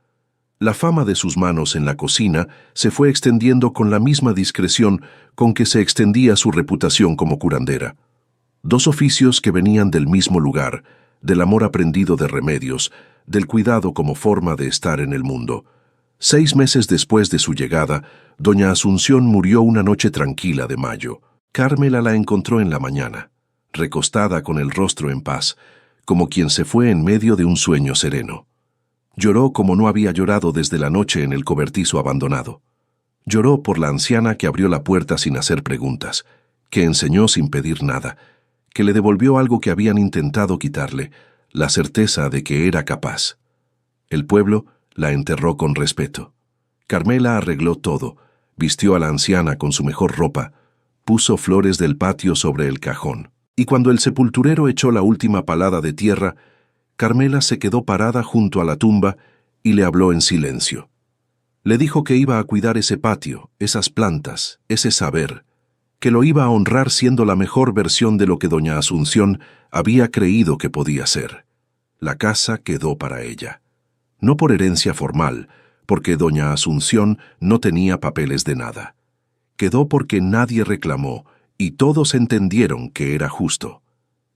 La fama de sus manos en la cocina se fue extendiendo con la misma discreción con que se extendía su reputación como curandera. 2 oficios que venían del mismo lugar, del amor aprendido de Remedios, del cuidado como forma de estar en el mundo. 6 meses después de su llegada, doña Asunción murió una noche tranquila de mayo. Carmela la encontró en la mañana, recostada con el rostro en paz, como quien se fue en medio de un sueño sereno. Lloró como no había llorado desde la noche en el cobertizo abandonado. Lloró por la anciana que abrió la puerta sin hacer preguntas, que enseñó sin pedir nada, que le devolvió algo que habían intentado quitarle, la certeza de que era capaz. El pueblo la enterró con respeto. Carmela arregló todo, vistió a la anciana con su mejor ropa, puso flores del patio sobre el cajón. Y cuando el sepulturero echó la última palada de tierra, Carmela se quedó parada junto a la tumba y le habló en silencio. Le dijo que iba a cuidar ese patio, esas plantas, ese saber, que lo iba a honrar siendo la mejor versión de lo que doña Asunción había creído que podía ser. La casa quedó para ella. No por herencia formal, porque doña Asunción no tenía papeles de nada. Quedó porque nadie reclamó y todos entendieron que era justo.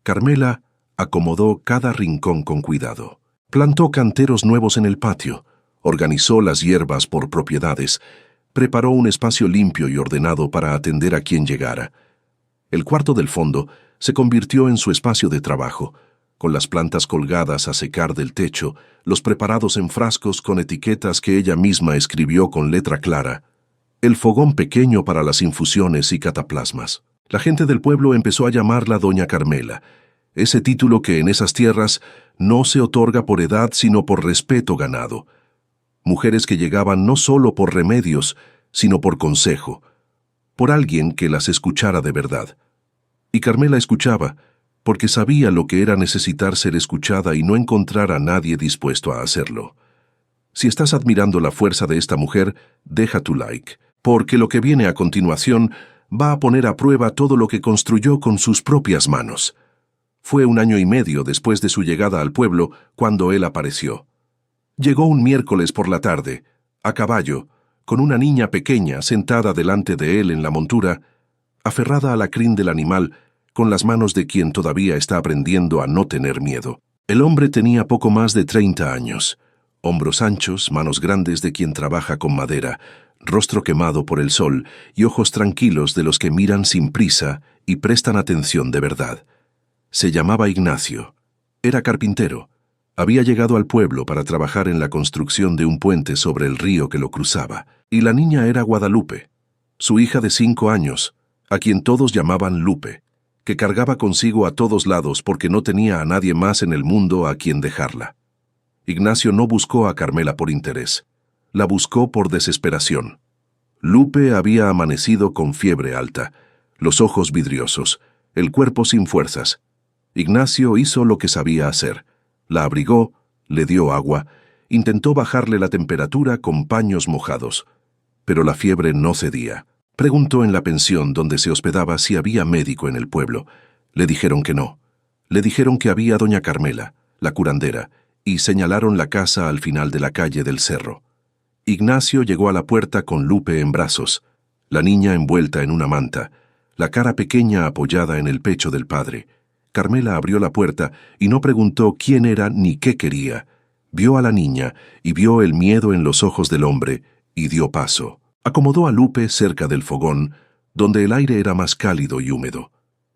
Carmela acomodó cada rincón con cuidado. Plantó canteros nuevos en el patio, organizó las hierbas por propiedades, preparó un espacio limpio y ordenado para atender a quien llegara. El cuarto del fondo se convirtió en su espacio de trabajo, con las plantas colgadas a secar del techo, los preparados en frascos con etiquetas que ella misma escribió con letra clara, el fogón pequeño para las infusiones y cataplasmas. La gente del pueblo empezó a llamarla Doña Carmela, ese título que en esas tierras no se otorga por edad sino por respeto ganado. Mujeres que llegaban no solo por remedios, sino por consejo, por alguien que las escuchara de verdad. Y Carmela escuchaba, porque sabía lo que era necesitar ser escuchada y no encontrar a nadie dispuesto a hacerlo. Si estás admirando la fuerza de esta mujer, deja tu like, porque lo que viene a continuación va a poner a prueba todo lo que construyó con sus propias manos. Fue 1 año y medio después de su llegada al pueblo cuando él apareció. Llegó un miércoles por la tarde, a caballo, con una niña pequeña sentada delante de él en la montura, aferrada a la crin del animal, con las manos de quien todavía está aprendiendo a no tener miedo. El hombre tenía poco más de 30 años, hombros anchos, manos grandes de quien trabaja con madera, rostro quemado por el sol y ojos tranquilos de los que miran sin prisa y prestan atención de verdad. Se llamaba Ignacio. Era carpintero. Había llegado al pueblo para trabajar en la construcción de un puente sobre el río que lo cruzaba, y la niña era Guadalupe, su hija de 5 años, a quien todos llamaban Lupe, que cargaba consigo a todos lados porque no tenía a nadie más en el mundo a quien dejarla. Ignacio no buscó a Carmela por interés, la buscó por desesperación. Lupe había amanecido con fiebre alta, los ojos vidriosos, el cuerpo sin fuerzas. Ignacio hizo lo que sabía hacer. La abrigó, le dio agua, intentó bajarle la temperatura con paños mojados, pero la fiebre no cedía. Preguntó en la pensión donde se hospedaba si había médico en el pueblo. Le dijeron que no. Le dijeron que había doña Carmela, la curandera, y señalaron la casa al final de la calle del cerro. Ignacio llegó a la puerta con Lupe en brazos, la niña envuelta en una manta, la cara pequeña apoyada en el pecho del padre. Carmela abrió la puerta y no preguntó quién era ni qué quería. Vio a la niña y vio el miedo en los ojos del hombre y dio paso. Acomodó a Lupe cerca del fogón, donde el aire era más cálido y húmedo.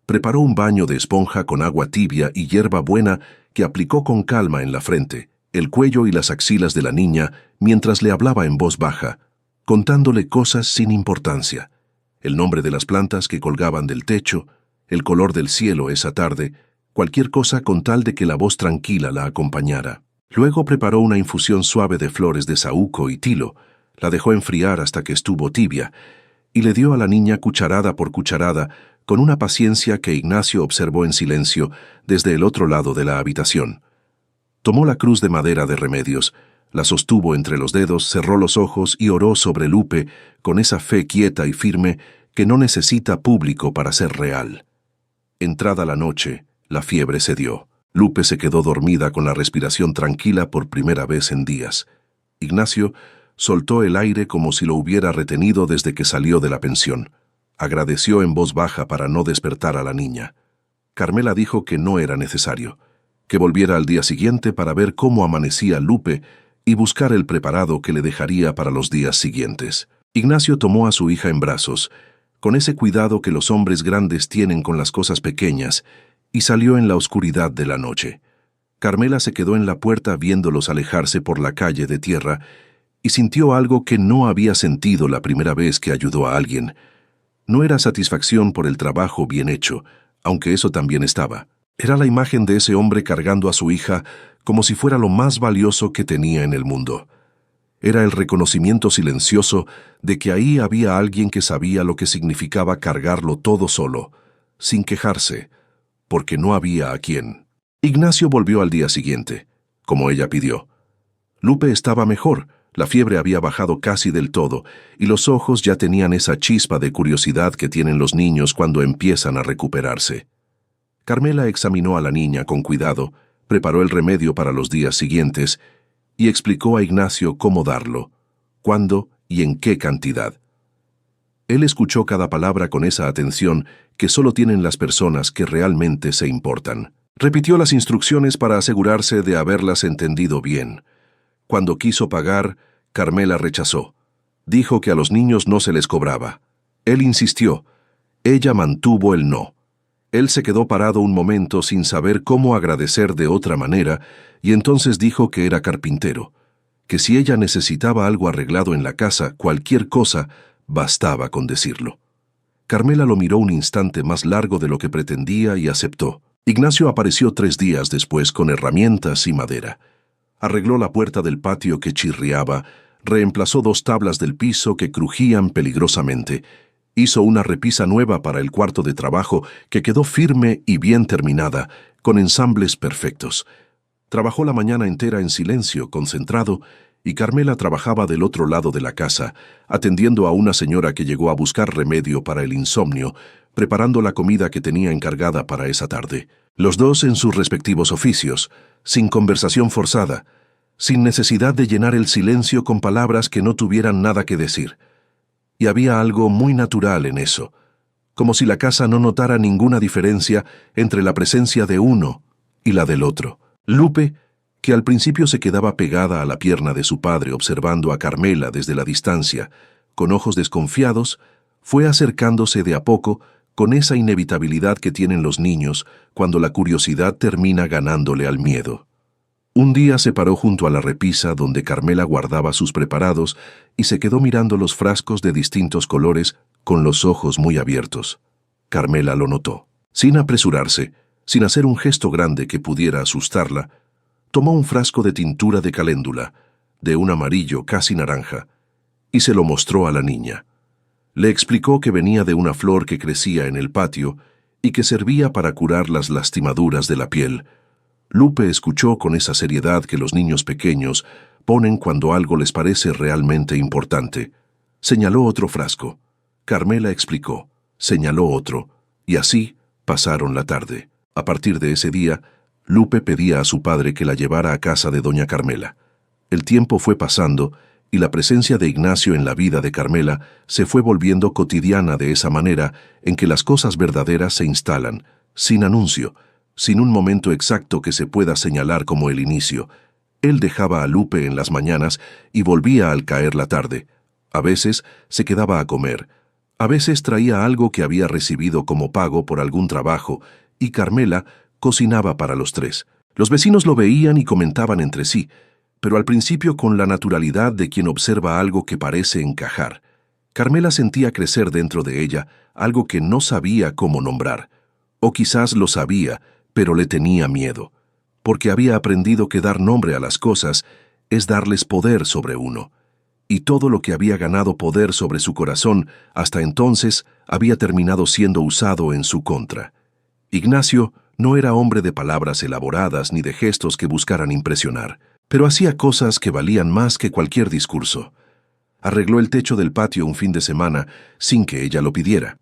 Preparó un baño de esponja con agua tibia y hierba buena que aplicó con calma en la frente, el cuello y las axilas de la niña mientras le hablaba en voz baja, contándole cosas sin importancia. El nombre de las plantas que colgaban del techo, el color del cielo esa tarde, cualquier cosa con tal de que la voz tranquila la acompañara. Luego preparó una infusión suave de flores de saúco y tilo, la dejó enfriar hasta que estuvo tibia, y le dio a la niña cucharada por cucharada, con una paciencia que Ignacio observó en silencio desde el otro lado de la habitación. Tomó la cruz de madera de remedios, la sostuvo entre los dedos, cerró los ojos y oró sobre Lupe con esa fe quieta y firme que no necesita público para ser real. Entrada la noche, la fiebre cedió. Lupe se quedó dormida con la respiración tranquila por primera vez en días. Ignacio soltó el aire como si lo hubiera retenido desde que salió de la pensión. Agradeció en voz baja para no despertar a la niña. Carmela dijo que no era necesario, que volviera al día siguiente para ver cómo amanecía Lupe y buscar el preparado que le dejaría para los días siguientes. Ignacio tomó a su hija en brazos, con ese cuidado que los hombres grandes tienen con las cosas pequeñas, y salió en la oscuridad de la noche. Carmela se quedó en la puerta viéndolos alejarse por la calle de tierra y sintió algo que no había sentido la primera vez que ayudó a alguien. No era satisfacción por el trabajo bien hecho, aunque eso también estaba. Era la imagen de ese hombre cargando a su hija como si fuera lo más valioso que tenía en el mundo. Era el reconocimiento silencioso de que ahí había alguien que sabía lo que significaba cargarlo todo solo, sin quejarse, porque no había a quién. Ignacio volvió al día siguiente, como ella pidió. Lupe estaba mejor, la fiebre había bajado casi del todo, y los ojos ya tenían esa chispa de curiosidad que tienen los niños cuando empiezan a recuperarse. Carmela examinó a la niña con cuidado, preparó el remedio para los días siguientes, y explicó a Ignacio cómo darlo, cuándo y en qué cantidad. Él escuchó cada palabra con esa atención que solo tienen las personas que realmente se importan. Repitió las instrucciones para asegurarse de haberlas entendido bien. Cuando quiso pagar, Carmela rechazó. Dijo que a los niños no se les cobraba. Él insistió. Ella mantuvo el no. Él se quedó parado un momento sin saber cómo agradecer de otra manera y entonces dijo que era carpintero, que si ella necesitaba algo arreglado en la casa, cualquier cosa, bastaba con decirlo. Carmela lo miró un instante más largo de lo que pretendía y aceptó. Ignacio apareció 3 días después con herramientas y madera. Arregló la puerta del patio que chirriaba, reemplazó 2 tablas del piso que crujían peligrosamente, hizo una repisa nueva para el cuarto de trabajo que quedó firme y bien terminada, con ensambles perfectos. Trabajó la mañana entera en silencio, concentrado, y Carmela trabajaba del otro lado de la casa, atendiendo a una señora que llegó a buscar remedio para el insomnio, preparando la comida que tenía encargada para esa tarde. Los dos en sus respectivos oficios, sin conversación forzada, sin necesidad de llenar el silencio con palabras que no tuvieran nada que decir. Y había algo muy natural en eso, como si la casa no notara ninguna diferencia entre la presencia de uno y la del otro. Lupe, que al principio se quedaba pegada a la pierna de su padre observando a Carmela desde la distancia, con ojos desconfiados, fue acercándose de a poco con esa inevitabilidad que tienen los niños cuando la curiosidad termina ganándole al miedo. Un día se paró junto a la repisa donde Carmela guardaba sus preparados y se quedó mirando los frascos de distintos colores con los ojos muy abiertos. Carmela lo notó. Sin apresurarse, sin hacer un gesto grande que pudiera asustarla, tomó un frasco de tintura de caléndula, de un amarillo casi naranja, y se lo mostró a la niña. Le explicó que venía de una flor que crecía en el patio y que servía para curar las lastimaduras de la piel. Lupe escuchó con esa seriedad que los niños pequeños ponen cuando algo les parece realmente importante. Señaló otro frasco. Carmela explicó, señaló otro, y así pasaron la tarde. A partir de ese día, Lupe pedía a su padre que la llevara a casa de doña Carmela. El tiempo fue pasando y la presencia de Ignacio en la vida de Carmela se fue volviendo cotidiana de esa manera en que las cosas verdaderas se instalan, sin anuncio, sin un momento exacto que se pueda señalar como el inicio. Él dejaba a Lupe en las mañanas y volvía al caer la tarde. A veces se quedaba a comer. A veces traía algo que había recibido como pago por algún trabajo y Carmela cocinaba para los 3. Los vecinos lo veían y comentaban entre sí, pero al principio con la naturalidad de quien observa algo que parece encajar. Carmela sentía crecer dentro de ella algo que no sabía cómo nombrar. O quizás lo sabía, pero le tenía miedo, porque había aprendido que dar nombre a las cosas es darles poder sobre uno. Y todo lo que había ganado poder sobre su corazón hasta entonces había terminado siendo usado en su contra. Ignacio no era hombre de palabras elaboradas ni de gestos que buscaran impresionar, pero hacía cosas que valían más que cualquier discurso. Arregló el techo del patio un fin de semana sin que ella lo pidiera.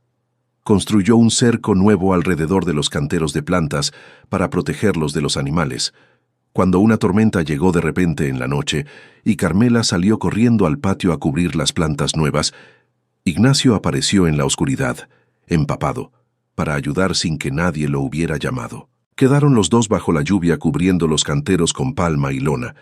Construyó un cerco nuevo alrededor de los canteros de plantas para protegerlos de los animales. Cuando una tormenta llegó de repente en la noche y Carmela salió corriendo al patio a cubrir las plantas nuevas, Ignacio apareció en la oscuridad, empapado, para ayudar sin que nadie lo hubiera llamado. Quedaron los dos bajo la lluvia cubriendo los canteros con palma y lona,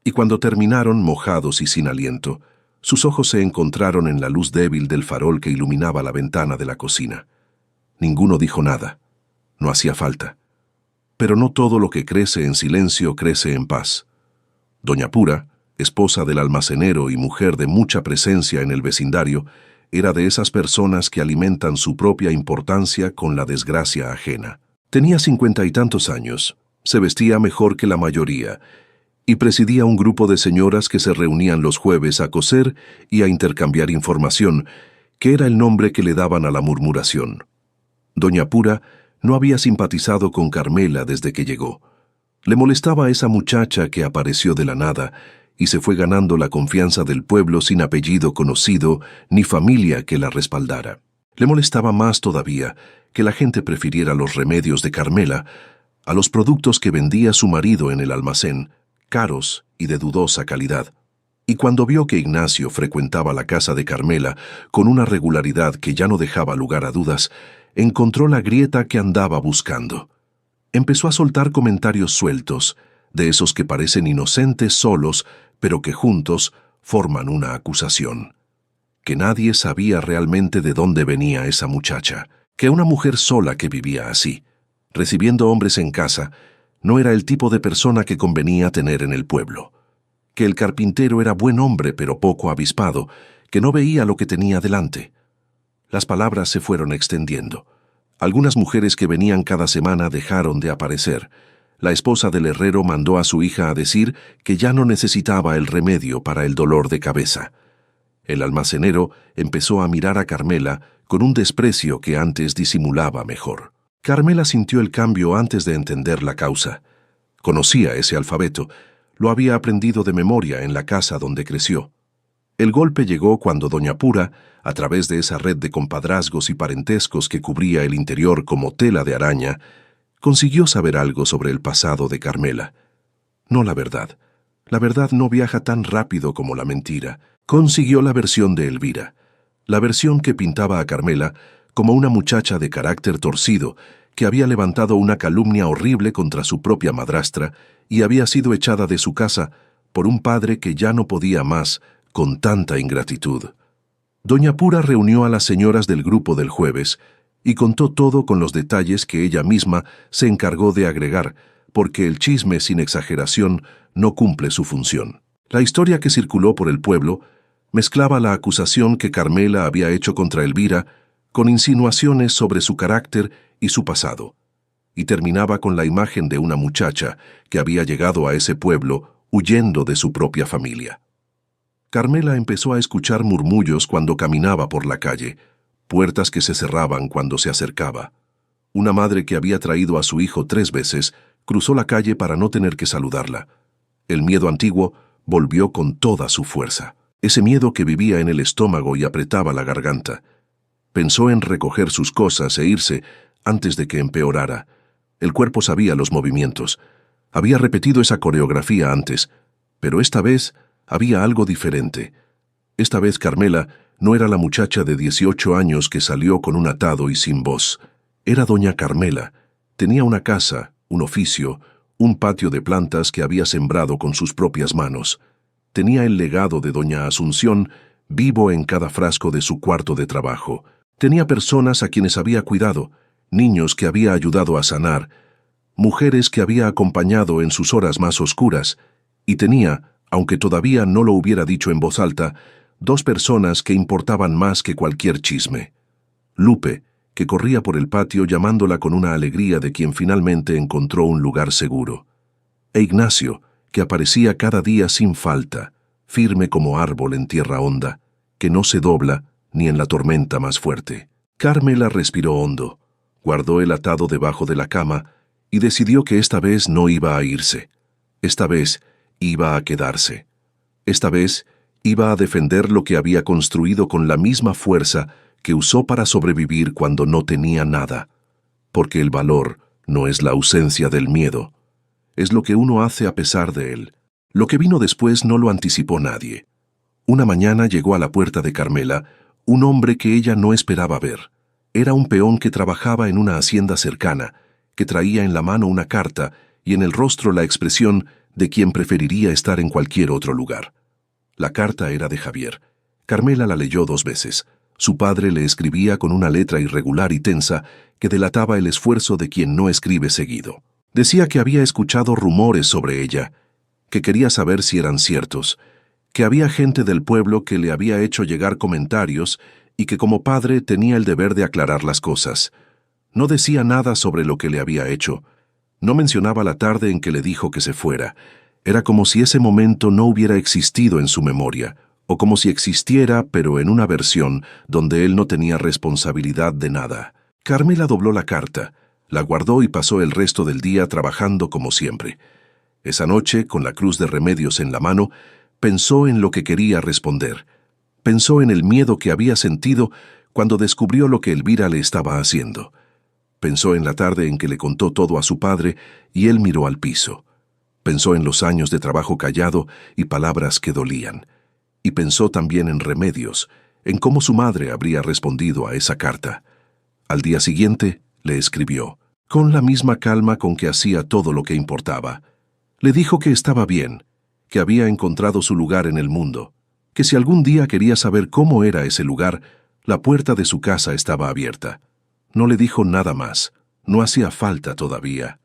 y cuando terminaron, mojados y sin aliento, sus ojos se encontraron en la luz débil del farol que iluminaba la ventana de la cocina. Ninguno dijo nada. No hacía falta. Pero no todo lo que crece en silencio crece en paz. Doña Pura, esposa del almacenero y mujer de mucha presencia en el vecindario, era de esas personas que alimentan su propia importancia con la desgracia ajena. Tenía 50 y tantos años, se vestía mejor que la mayoría, y presidía un grupo de señoras que se reunían los jueves a coser y a intercambiar información, que era el nombre que le daban a la murmuración. Doña Pura no había simpatizado con Carmela desde que llegó. Le molestaba a esa muchacha que apareció de la nada y se fue ganando la confianza del pueblo sin apellido conocido ni familia que la respaldara. Le molestaba más todavía que la gente prefiriera los remedios de Carmela a los productos que vendía su marido en el almacén, caros y de dudosa calidad. Y cuando vio que Ignacio frecuentaba la casa de Carmela con una regularidad que ya no dejaba lugar a dudas, encontró la grieta que andaba buscando. Empezó a soltar comentarios sueltos, de esos que parecen inocentes solos, pero que juntos forman una acusación. Que nadie sabía realmente de dónde venía esa muchacha, que una mujer sola que vivía así, recibiendo hombres en casa, no era el tipo de persona que convenía tener en el pueblo. Que el carpintero era buen hombre pero poco avispado, que no veía lo que tenía delante. Las palabras se fueron extendiendo. Algunas mujeres que venían cada semana dejaron de aparecer. La esposa del herrero mandó a su hija a decir que ya no necesitaba el remedio para el dolor de cabeza. El almacenero empezó a mirar a Carmela con un desprecio que antes disimulaba mejor. Carmela sintió el cambio antes de entender la causa. Conocía ese alfabeto, lo había aprendido de memoria en la casa donde creció. El golpe llegó cuando doña Pura, a través de esa red de compadrazgos y parentescos que cubría el interior como tela de araña, consiguió saber algo sobre el pasado de Carmela. No la verdad. La verdad no viaja tan rápido como la mentira. Consiguió la versión de Elvira, la versión que pintaba a Carmela como una muchacha de carácter torcido que había levantado una calumnia horrible contra su propia madrastra y había sido echada de su casa por un padre que ya no podía más con tanta ingratitud. Doña Pura reunió a las señoras del grupo del jueves y contó todo con los detalles que ella misma se encargó de agregar, porque el chisme sin exageración no cumple su función. La historia que circuló por el pueblo mezclaba la acusación que Carmela había hecho contra Elvira con insinuaciones sobre su carácter y su pasado, y terminaba con la imagen de una muchacha que había llegado a ese pueblo huyendo de su propia familia. Carmela empezó a escuchar murmullos cuando caminaba por la calle, puertas que se cerraban cuando se acercaba. Una madre que había traído a su hijo 3 veces cruzó la calle para no tener que saludarla. El miedo antiguo volvió con toda su fuerza. Ese miedo que vivía en el estómago y apretaba la garganta. Pensó en recoger sus cosas e irse antes de que empeorara. El cuerpo sabía los movimientos. Había repetido esa coreografía antes, pero esta vez había algo diferente. Esta vez Carmela no era la muchacha de 18 años que salió con un atado y sin voz. Era doña Carmela. Tenía una casa, un oficio, un patio de plantas que había sembrado con sus propias manos. Tenía el legado de doña Asunción vivo en cada frasco de su cuarto de trabajo. Tenía personas a quienes había cuidado, niños que había ayudado a sanar, mujeres que había acompañado en sus horas más oscuras, y tenía, aunque todavía no lo hubiera dicho en voz alta, 2 personas que importaban más que cualquier chisme. Lupe, que corría por el patio llamándola con una alegría de quien finalmente encontró un lugar seguro, e Ignacio, que aparecía cada día sin falta, firme como árbol en tierra honda, que no se dobla ni en la tormenta más fuerte. Carmela respiró hondo, guardó el atado debajo de la cama y decidió que esta vez no iba a irse. Esta vez iba a quedarse. Esta vez iba a defender lo que había construido con la misma fuerza que usó para sobrevivir cuando no tenía nada. Porque el valor no es la ausencia del miedo. Es lo que uno hace a pesar de él. Lo que vino después no lo anticipó nadie. Una mañana llegó a la puerta de Carmela un hombre que ella no esperaba ver. Era un peón que trabajaba en una hacienda cercana, que traía en la mano una carta y en el rostro la expresión de quien preferiría estar en cualquier otro lugar. La carta era de Javier. Carmela la leyó 2 veces. Su padre le escribía con una letra irregular y tensa que delataba el esfuerzo de quien no escribe seguido. Decía que había escuchado rumores sobre ella, que quería saber si eran ciertos, que había gente del pueblo que le había hecho llegar comentarios y que como padre tenía el deber de aclarar las cosas. No decía nada sobre lo que le había hecho. No mencionaba la tarde en que le dijo que se fuera. Era como si ese momento no hubiera existido en su memoria, o como si existiera, pero en una versión donde él no tenía responsabilidad de nada. Carmela dobló la carta, la guardó y pasó el resto del día trabajando como siempre. Esa noche, con la cruz de remedios en la mano, pensó en lo que quería responder. Pensó en el miedo que había sentido cuando descubrió lo que Elvira le estaba haciendo. Pensó en la tarde en que le contó todo a su padre y él miró al piso. Pensó en los años de trabajo callado y palabras que dolían. Y pensó también en Remedios, en cómo su madre habría respondido a esa carta. Al día siguiente, le escribió, con la misma calma con que hacía todo lo que importaba. Le dijo que estaba bien, que había encontrado su lugar en el mundo, que si algún día quería saber cómo era ese lugar, la puerta de su casa estaba abierta. No le dijo nada más, no hacía falta todavía.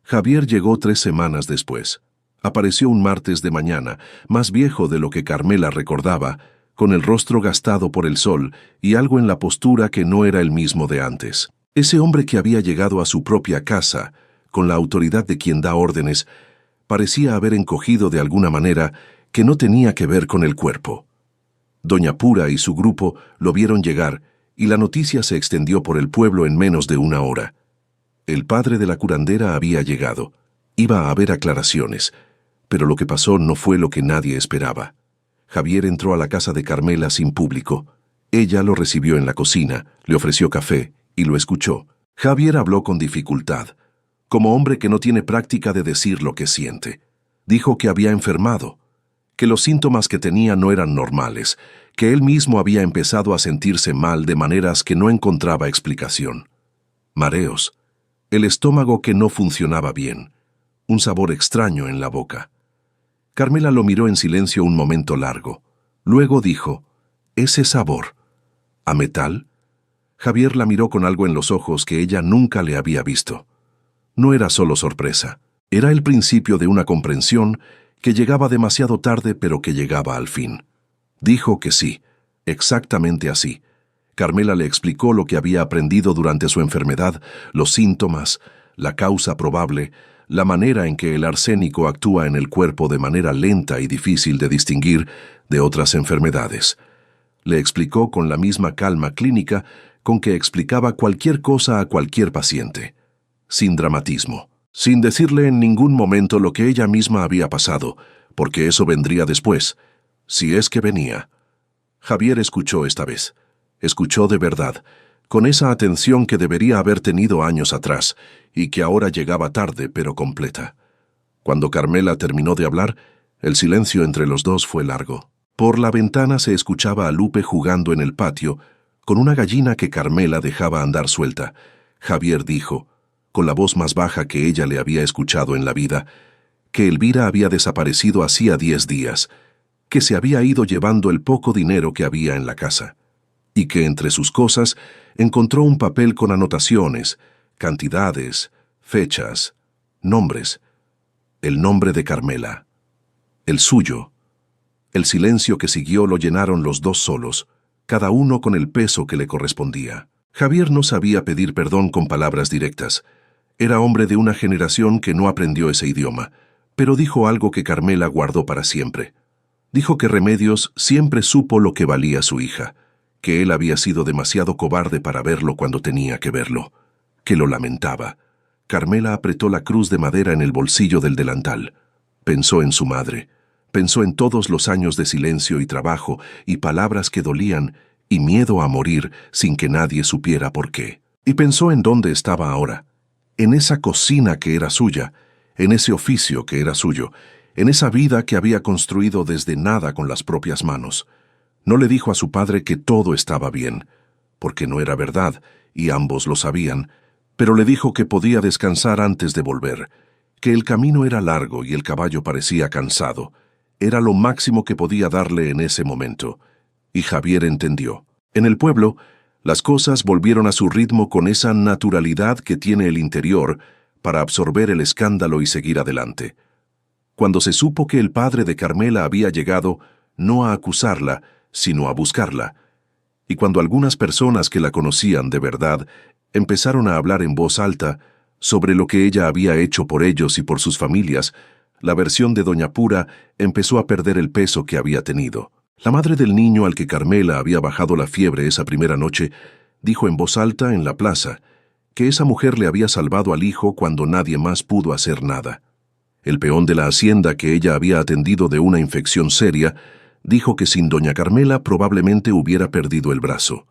Javier llegó 3 semanas después. Apareció un martes de mañana, más viejo de lo que Carmela recordaba, con el rostro gastado por el sol y algo en la postura que no era el mismo de antes. Ese hombre que había llegado a su propia casa, con la autoridad de quien da órdenes, parecía haber encogido de alguna manera que no tenía que ver con el cuerpo. Doña Pura y su grupo lo vieron llegar y la noticia se extendió por el pueblo en menos de 1 hora. El padre de la curandera había llegado. Iba a haber aclaraciones, pero lo que pasó no fue lo que nadie esperaba. Javier entró a la casa de Carmela sin público. Ella lo recibió en la cocina, le ofreció café y lo escuchó. Javier habló con dificultad, como hombre que no tiene práctica de decir lo que siente. Dijo que había enfermado, que los síntomas que tenía no eran normales, que él mismo había empezado a sentirse mal de maneras que no encontraba explicación. Mareos, el estómago que no funcionaba bien, un sabor extraño en la boca. Carmela lo miró en silencio un momento largo. Luego dijo, «¿Ese sabor? ¿A metal?» Javier la miró con algo en los ojos que ella nunca le había visto. No era solo sorpresa, era el principio de una comprensión que llegaba demasiado tarde pero que llegaba al fin. Dijo que sí, exactamente así. Carmela le explicó lo que había aprendido durante su enfermedad, los síntomas, la causa probable, la manera en que el arsénico actúa en el cuerpo de manera lenta y difícil de distinguir de otras enfermedades. Le explicó con la misma calma clínica con que explicaba cualquier cosa a cualquier paciente, sin dramatismo, sin decirle en ningún momento lo que ella misma había pasado, porque eso vendría después, si es que venía. Javier escuchó esta vez. Escuchó de verdad, con esa atención que debería haber tenido años atrás y que ahora llegaba tarde pero completa. Cuando Carmela terminó de hablar, el silencio entre los dos fue largo. Por la ventana se escuchaba a Lupe jugando en el patio con una gallina que Carmela dejaba andar suelta. Javier dijo, con la voz más baja que ella le había escuchado en la vida, que Elvira había desaparecido hacía 10 días, que se había ido llevando el poco dinero que había en la casa, y que entre sus cosas encontró un papel con anotaciones, cantidades, fechas, nombres. El nombre de Carmela. El suyo. El silencio que siguió lo llenaron los dos solos, cada uno con el peso que le correspondía. Javier no sabía pedir perdón con palabras directas. Era hombre de una generación que no aprendió ese idioma, pero dijo algo que Carmela guardó para siempre. Dijo que Remedios siempre supo lo que valía su hija, que él había sido demasiado cobarde para verlo cuando tenía que verlo, que lo lamentaba. Carmela apretó la cruz de madera en el bolsillo del delantal. Pensó en su madre, pensó en todos los años de silencio y trabajo y palabras que dolían y miedo a morir sin que nadie supiera por qué. Y pensó en dónde estaba ahora, en esa cocina que era suya, en ese oficio que era suyo, en esa vida que había construido desde nada con las propias manos. No le dijo a su padre que todo estaba bien, porque no era verdad, y ambos lo sabían, pero le dijo que podía descansar antes de volver, que el camino era largo y el caballo parecía cansado. Era lo máximo que podía darle en ese momento. Y Javier entendió. En el pueblo, las cosas volvieron a su ritmo con esa naturalidad que tiene el interior para absorber el escándalo y seguir adelante. Cuando se supo que el padre de Carmela había llegado, no a acusarla, sino a buscarla, y cuando algunas personas que la conocían de verdad empezaron a hablar en voz alta sobre lo que ella había hecho por ellos y por sus familias, la versión de Doña Pura empezó a perder el peso que había tenido. La madre del niño al que Carmela había bajado la fiebre esa primera noche dijo en voz alta en la plaza que esa mujer le había salvado al hijo cuando nadie más pudo hacer nada. El peón de la hacienda que ella había atendido de una infección seria dijo que sin doña Carmela probablemente hubiera perdido el brazo.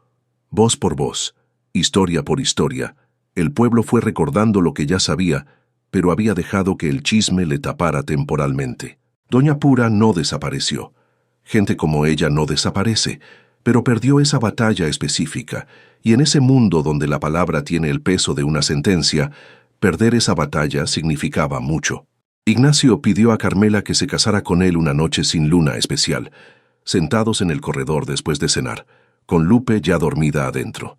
Voz por voz, historia por historia, el pueblo fue recordando lo que ya sabía, pero había dejado que el chisme le tapara temporalmente. Doña Pura no desapareció. Gente como ella no desaparece, pero perdió esa batalla específica, y en ese mundo donde la palabra tiene el peso de una sentencia, perder esa batalla significaba mucho. Ignacio pidió a Carmela que se casara con él una noche sin luna especial, sentados en el corredor después de cenar, con Lupe ya dormida adentro.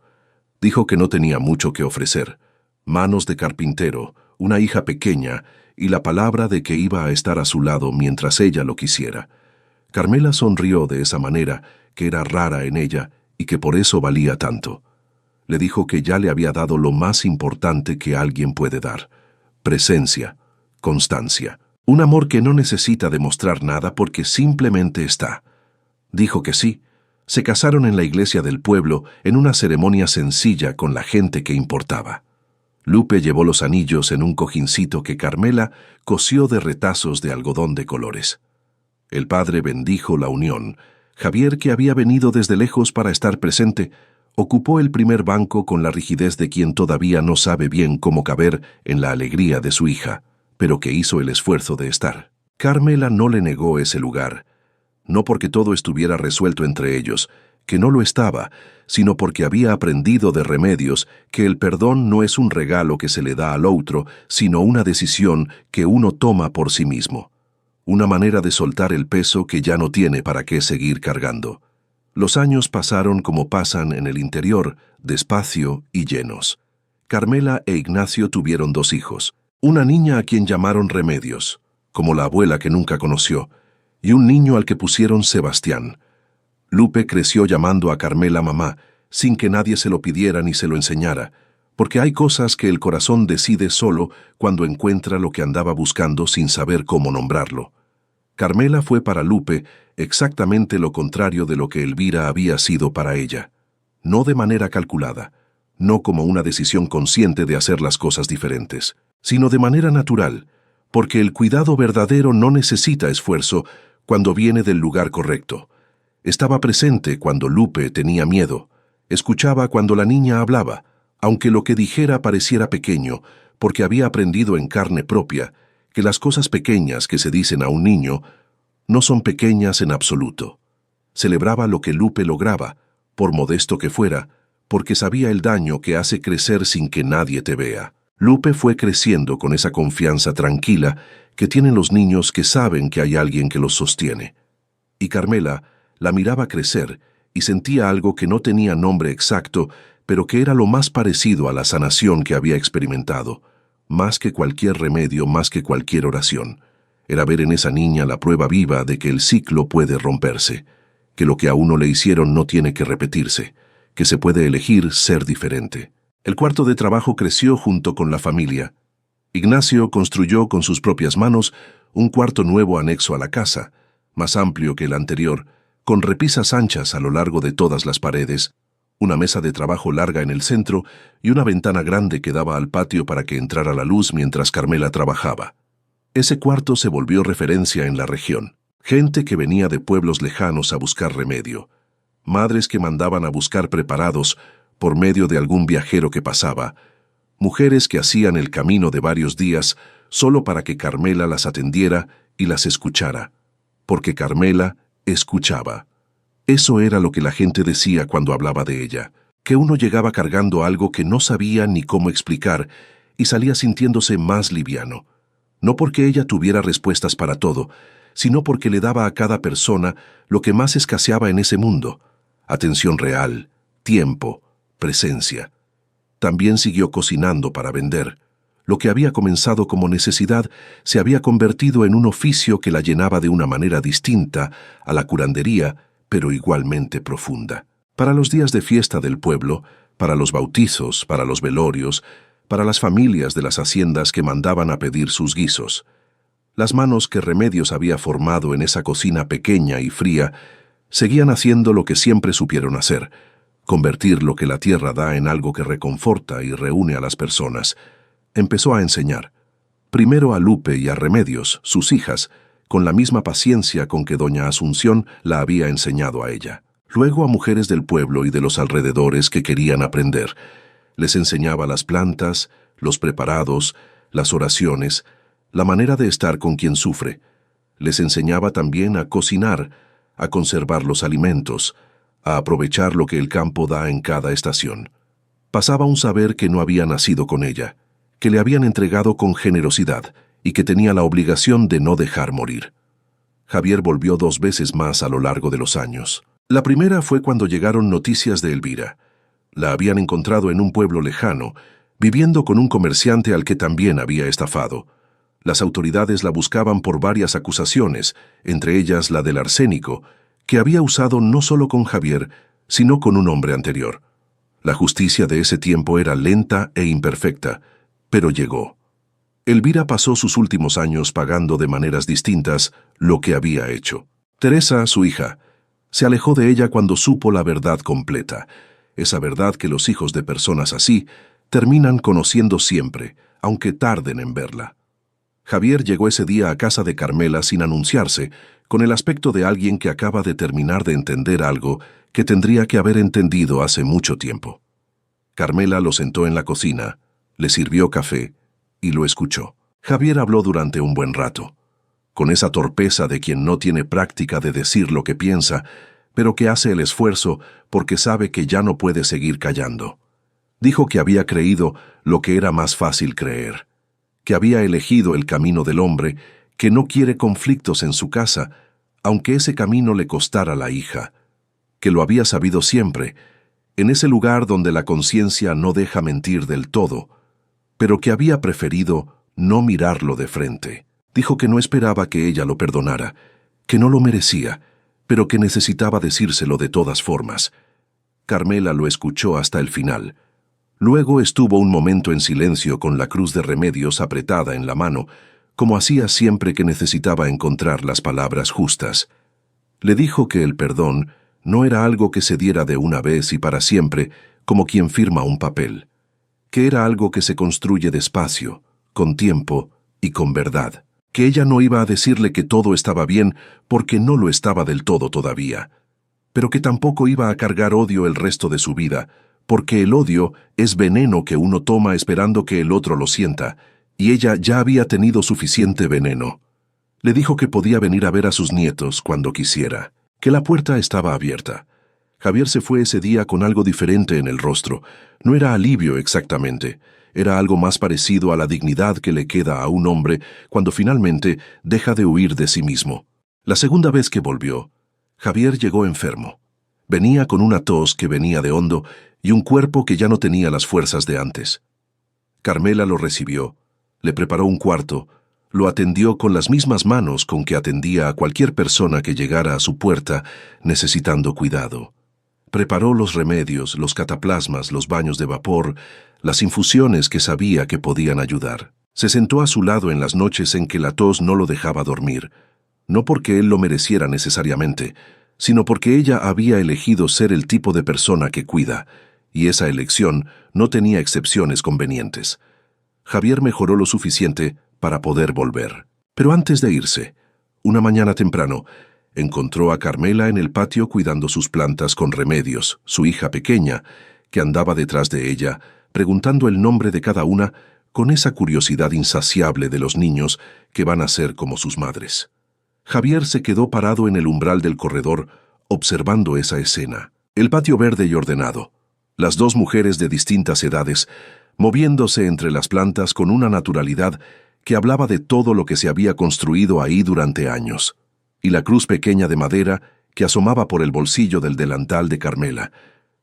Dijo que no tenía mucho que ofrecer: manos de carpintero, una hija pequeña y la palabra de que iba a estar a su lado mientras ella lo quisiera. Carmela sonrió de esa manera, que era rara en ella y que por eso valía tanto. Le dijo que ya le había dado lo más importante que alguien puede dar: presencia, constancia. Un amor que no necesita demostrar nada porque simplemente está. Dijo que sí. Se casaron en la iglesia del pueblo en una ceremonia sencilla con la gente que importaba. Lupe llevó los anillos en un cojincito que Carmela cosió de retazos de algodón de colores. El padre bendijo la unión. Javier, que había venido desde lejos para estar presente, ocupó el primer banco con la rigidez de quien todavía no sabe bien cómo caber en la alegría de su hija, pero que hizo el esfuerzo de estar. Carmela no le negó ese lugar, no porque todo estuviera resuelto entre ellos, que no lo estaba, sino porque había aprendido de Remedios que el perdón no es un regalo que se le da al otro, sino una decisión que uno toma por sí mismo. Una manera de soltar el peso que ya no tiene para qué seguir cargando. Los años pasaron como pasan en el interior, despacio y llenos. Carmela e Ignacio tuvieron 2 hijos, una niña a quien llamaron Remedios, como la abuela que nunca conoció, y un niño al que pusieron Sebastián. Lupe creció llamando a Carmela mamá, sin que nadie se lo pidiera ni se lo enseñara, porque hay cosas que el corazón decide solo cuando encuentra lo que andaba buscando sin saber cómo nombrarlo. Carmela fue para Lupe exactamente lo contrario de lo que Elvira había sido para ella. No de manera calculada, no como una decisión consciente de hacer las cosas diferentes, sino de manera natural, porque el cuidado verdadero no necesita esfuerzo cuando viene del lugar correcto. Estaba presente cuando Lupe tenía miedo, escuchaba cuando la niña hablaba, aunque lo que dijera pareciera pequeño, porque había aprendido en carne propia que las cosas pequeñas que se dicen a un niño no son pequeñas en absoluto. Celebraba lo que Lupe lograba, por modesto que fuera, porque sabía el daño que hace crecer sin que nadie te vea. Lupe fue creciendo con esa confianza tranquila que tienen los niños que saben que hay alguien que los sostiene. Y Carmela la miraba crecer y sentía algo que no tenía nombre exacto, pero que era lo más parecido a la sanación que había experimentado, más que cualquier remedio, más que cualquier oración. Era ver en esa niña la prueba viva de que el ciclo puede romperse, que lo que a uno le hicieron no tiene que repetirse, que se puede elegir ser diferente. El cuarto de trabajo creció junto con la familia. Ignacio construyó con sus propias manos un cuarto nuevo anexo a la casa, más amplio que el anterior, con repisas anchas a lo largo de todas las paredes, una mesa de trabajo larga en el centro y una ventana grande que daba al patio para que entrara la luz mientras Carmela trabajaba. Ese cuarto se volvió referencia en la región. Gente que venía de pueblos lejanos a buscar remedio. Madres que mandaban a buscar preparados por medio de algún viajero que pasaba. Mujeres que hacían el camino de varios días solo para que Carmela las atendiera y las escuchara. Porque Carmela escuchaba. Eso era lo que la gente decía cuando hablaba de ella, que uno llegaba cargando algo que no sabía ni cómo explicar y salía sintiéndose más liviano. No porque ella tuviera respuestas para todo, sino porque le daba a cada persona lo que más escaseaba en ese mundo: atención real, tiempo, presencia. También siguió cocinando para vender. Lo que había comenzado como necesidad se había convertido en un oficio que la llenaba de una manera distinta a la curandería, pero igualmente profunda. Para los días de fiesta del pueblo, para los bautizos, para los velorios, para las familias de las haciendas que mandaban a pedir sus guisos. Las manos que Remedios había formado en esa cocina pequeña y fría seguían haciendo lo que siempre supieron hacer: convertir lo que la tierra da en algo que reconforta y reúne a las personas. Empezó a enseñar, primero a Lupe y a Remedios, sus hijas, con la misma paciencia con que doña Asunción la había enseñado a ella. Luego a mujeres del pueblo y de los alrededores que querían aprender. Les enseñaba las plantas, los preparados, las oraciones, la manera de estar con quien sufre. Les enseñaba también a cocinar, a conservar los alimentos, a aprovechar lo que el campo da en cada estación. Pasaba un saber que no había nacido con ella, que le habían entregado con generosidad y que tenía la obligación de no dejar morir. Javier volvió 2 veces más a lo largo de los años. La primera fue cuando llegaron noticias de Elvira. La habían encontrado en un pueblo lejano, viviendo con un comerciante al que también había estafado. Las autoridades la buscaban por varias acusaciones, entre ellas la del arsénico, que había usado no solo con Javier, sino con un hombre anterior. La justicia de ese tiempo era lenta e imperfecta, pero llegó. Elvira pasó sus últimos años pagando de maneras distintas lo que había hecho. Teresa, su hija, se alejó de ella cuando supo la verdad completa, esa verdad que los hijos de personas así terminan conociendo siempre, aunque tarden en verla. Javier llegó ese día a casa de Carmela sin anunciarse, con el aspecto de alguien que acaba de terminar de entender algo que tendría que haber entendido hace mucho tiempo. Carmela lo sentó en la cocina, le sirvió café y lo escuchó. Javier habló durante un buen rato, con esa torpeza de quien no tiene práctica de decir lo que piensa, pero que hace el esfuerzo porque sabe que ya no puede seguir callando. Dijo que había creído lo que era más fácil creer, que había elegido el camino del hombre, que no quiere conflictos en su casa, aunque ese camino le costara la hija, que lo había sabido siempre, en ese lugar donde la conciencia no deja mentir del todo, pero que había preferido no mirarlo de frente. Dijo que no esperaba que ella lo perdonara, que no lo merecía, pero que necesitaba decírselo de todas formas. Carmela lo escuchó hasta el final. Luego estuvo un momento en silencio con la cruz de remedios apretada en la mano, como hacía siempre que necesitaba encontrar las palabras justas. Le dijo que el perdón no era algo que se diera de una vez y para siempre, como quien firma un papel, que era algo que se construye despacio, con tiempo y con verdad, que ella no iba a decirle que todo estaba bien porque no lo estaba del todo todavía, pero que tampoco iba a cargar odio el resto de su vida, porque el odio es veneno que uno toma esperando que el otro lo sienta, y ella ya había tenido suficiente veneno. Le dijo que podía venir a ver a sus nietos cuando quisiera, que la puerta estaba abierta. Javier se fue ese día con algo diferente en el rostro. No era alivio exactamente, era algo más parecido a la dignidad que le queda a un hombre cuando finalmente deja de huir de sí mismo. La segunda vez que volvió, Javier llegó enfermo. Venía con una tos que venía de hondo y un cuerpo que ya no tenía las fuerzas de antes. Carmela lo recibió, le preparó un cuarto, lo atendió con las mismas manos con que atendía a cualquier persona que llegara a su puerta necesitando cuidado. Preparó los remedios, los cataplasmas, los baños de vapor, las infusiones que sabía que podían ayudar. Se sentó a su lado en las noches en que la tos no lo dejaba dormir, no porque él lo mereciera necesariamente, sino porque ella había elegido ser el tipo de persona que cuida, y esa elección no tenía excepciones convenientes. Javier mejoró lo suficiente para poder volver. Pero antes de irse, una mañana temprano, encontró a Carmela en el patio cuidando sus plantas con Remedios, su hija pequeña, que andaba detrás de ella, preguntando el nombre de cada una con esa curiosidad insaciable de los niños que van a ser como sus madres. Javier se quedó parado en el umbral del corredor, observando esa escena. El patio verde y ordenado, las dos mujeres de distintas edades, moviéndose entre las plantas con una naturalidad que hablaba de todo lo que se había construido ahí durante años, y la cruz pequeña de madera que asomaba por el bolsillo del delantal de Carmela,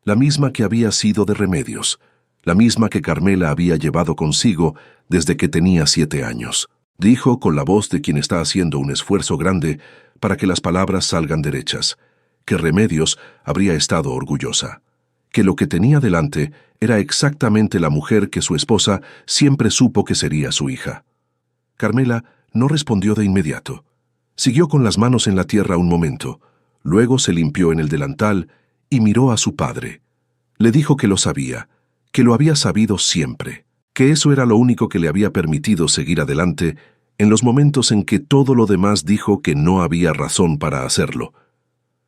la misma que había sido de Remedios, la misma que Carmela había llevado consigo desde que tenía 7 años. Dijo con la voz de quien está haciendo un esfuerzo grande para que las palabras salgan derechas, que Remedios habría estado orgullosa, que lo que tenía delante era exactamente la mujer que su esposa siempre supo que sería su hija. Carmela no respondió de inmediato. Siguió con las manos en la tierra un momento, luego se limpió en el delantal y miró a su padre. Le dijo que lo sabía, que lo había sabido siempre, que eso era lo único que le había permitido seguir adelante en los momentos en que todo lo demás dijo que no había razón para hacerlo.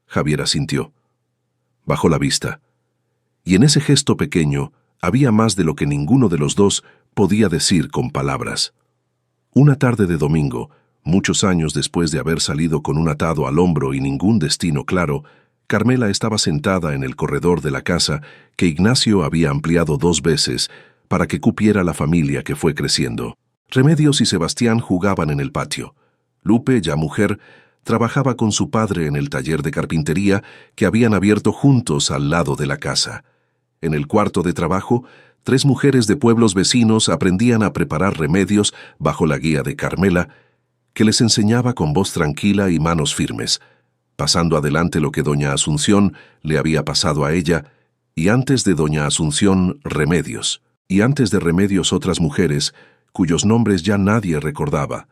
Javier asintió. Bajó la vista, y en ese gesto pequeño había más de lo que ninguno de los dos podía decir con palabras. Una tarde de domingo, Muchos años después de haber salido con un atado al hombro y ningún destino claro, Carmela estaba sentada en el corredor de la casa que Ignacio había ampliado 2 veces para que cupiera la familia que fue creciendo. Remedios y Sebastián jugaban en el patio. Lupe, ya mujer, trabajaba con su padre en el taller de carpintería que habían abierto juntos al lado de la casa. En el cuarto de trabajo, 3 mujeres de pueblos vecinos aprendían a preparar remedios bajo la guía de Carmela, que les enseñaba con voz tranquila y manos firmes, pasando adelante lo que doña Asunción le había pasado a ella, y antes de doña Asunción, Remedios, y antes de Remedios otras mujeres, cuyos nombres ya nadie recordaba,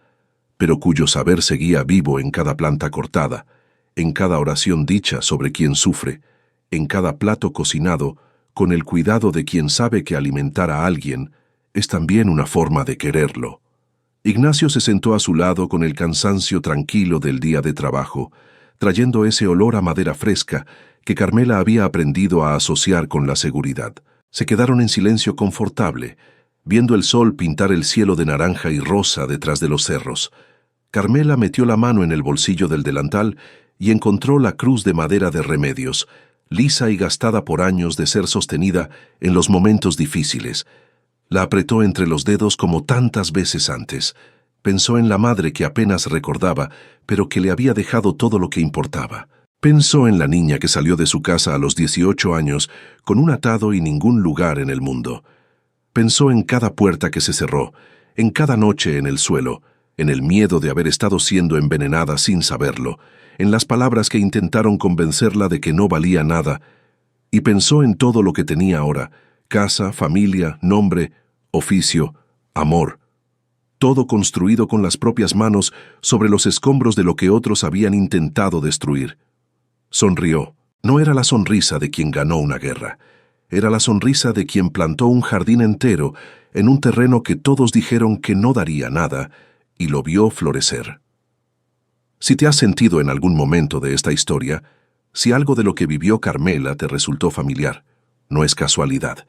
pero cuyo saber seguía vivo en cada planta cortada, en cada oración dicha sobre quien sufre, en cada plato cocinado, con el cuidado de quien sabe que alimentar a alguien es también una forma de quererlo. Ignacio se sentó a su lado con el cansancio tranquilo del día de trabajo, trayendo ese olor a madera fresca que Carmela había aprendido a asociar con la seguridad. Se quedaron en silencio confortable, viendo el sol pintar el cielo de naranja y rosa detrás de los cerros. Carmela metió la mano en el bolsillo del delantal y encontró la cruz de madera de Remedios, lisa y gastada por años de ser sostenida en los momentos difíciles. La apretó entre los dedos como tantas veces antes. Pensó en la madre que apenas recordaba, pero que le había dejado todo lo que importaba. Pensó en la niña que salió de su casa a los 18 años con un atado y ningún lugar en el mundo. Pensó en cada puerta que se cerró, en cada noche en el suelo, en el miedo de haber estado siendo envenenada sin saberlo, en las palabras que intentaron convencerla de que no valía nada, y pensó en todo lo que tenía ahora: casa, familia, nombre, oficio, amor, todo construido con las propias manos sobre los escombros de lo que otros habían intentado destruir. Sonrió. No era la sonrisa de quien ganó una guerra, era la sonrisa de quien plantó un jardín entero en un terreno que todos dijeron que no daría nada, y lo vio florecer. Si te has sentido en algún momento de esta historia, si algo de lo que vivió Carmela te resultó familiar, no es casualidad,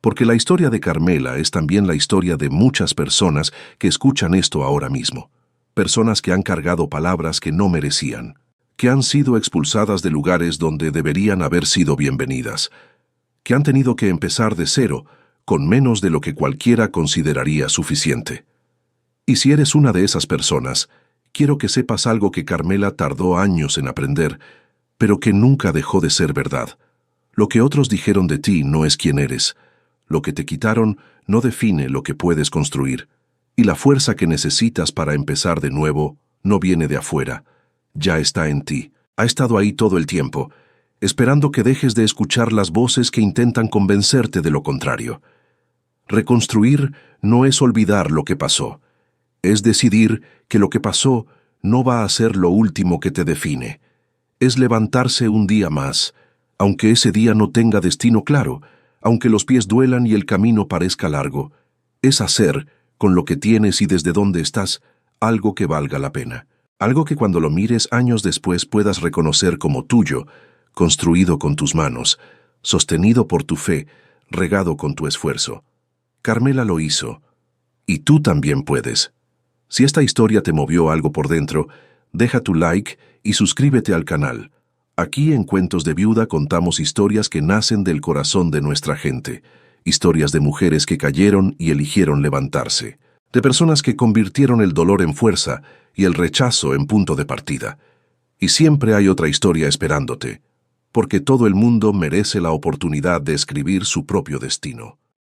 porque la historia de Carmela es también la historia de muchas personas que escuchan esto ahora mismo, personas que han cargado palabras que no merecían, que han sido expulsadas de lugares donde deberían haber sido bienvenidas, que han tenido que empezar de cero, con menos de lo que cualquiera consideraría suficiente. Y si eres una de esas personas, quiero que sepas algo que Carmela tardó años en aprender, pero que nunca dejó de ser verdad. Lo que otros dijeron de ti no es quien eres. Lo que te quitaron no define lo que puedes construir. Y la fuerza que necesitas para empezar de nuevo no viene de afuera. Ya está en ti. Ha estado ahí todo el tiempo, esperando que dejes de escuchar las voces que intentan convencerte de lo contrario. Reconstruir no es olvidar lo que pasó. Es decidir que lo que pasó no va a ser lo último que te define. Es levantarse un día más, aunque ese día no tenga destino claro, aunque los pies duelan y el camino parezca largo. Es hacer, con lo que tienes y desde donde estás, algo que valga la pena. Algo que cuando lo mires años después puedas reconocer como tuyo, construido con tus manos, sostenido por tu fe, regado con tu esfuerzo. Carmela lo hizo, y tú también puedes. Si esta historia te movió algo por dentro, deja tu like y suscríbete al canal. Aquí en Cuentos de Viuda contamos historias que nacen del corazón de nuestra gente, historias de mujeres que cayeron y eligieron levantarse, de personas que convirtieron el dolor en fuerza y el rechazo en punto de partida. Y siempre hay otra historia esperándote, porque todo el mundo merece la oportunidad de escribir su propio destino.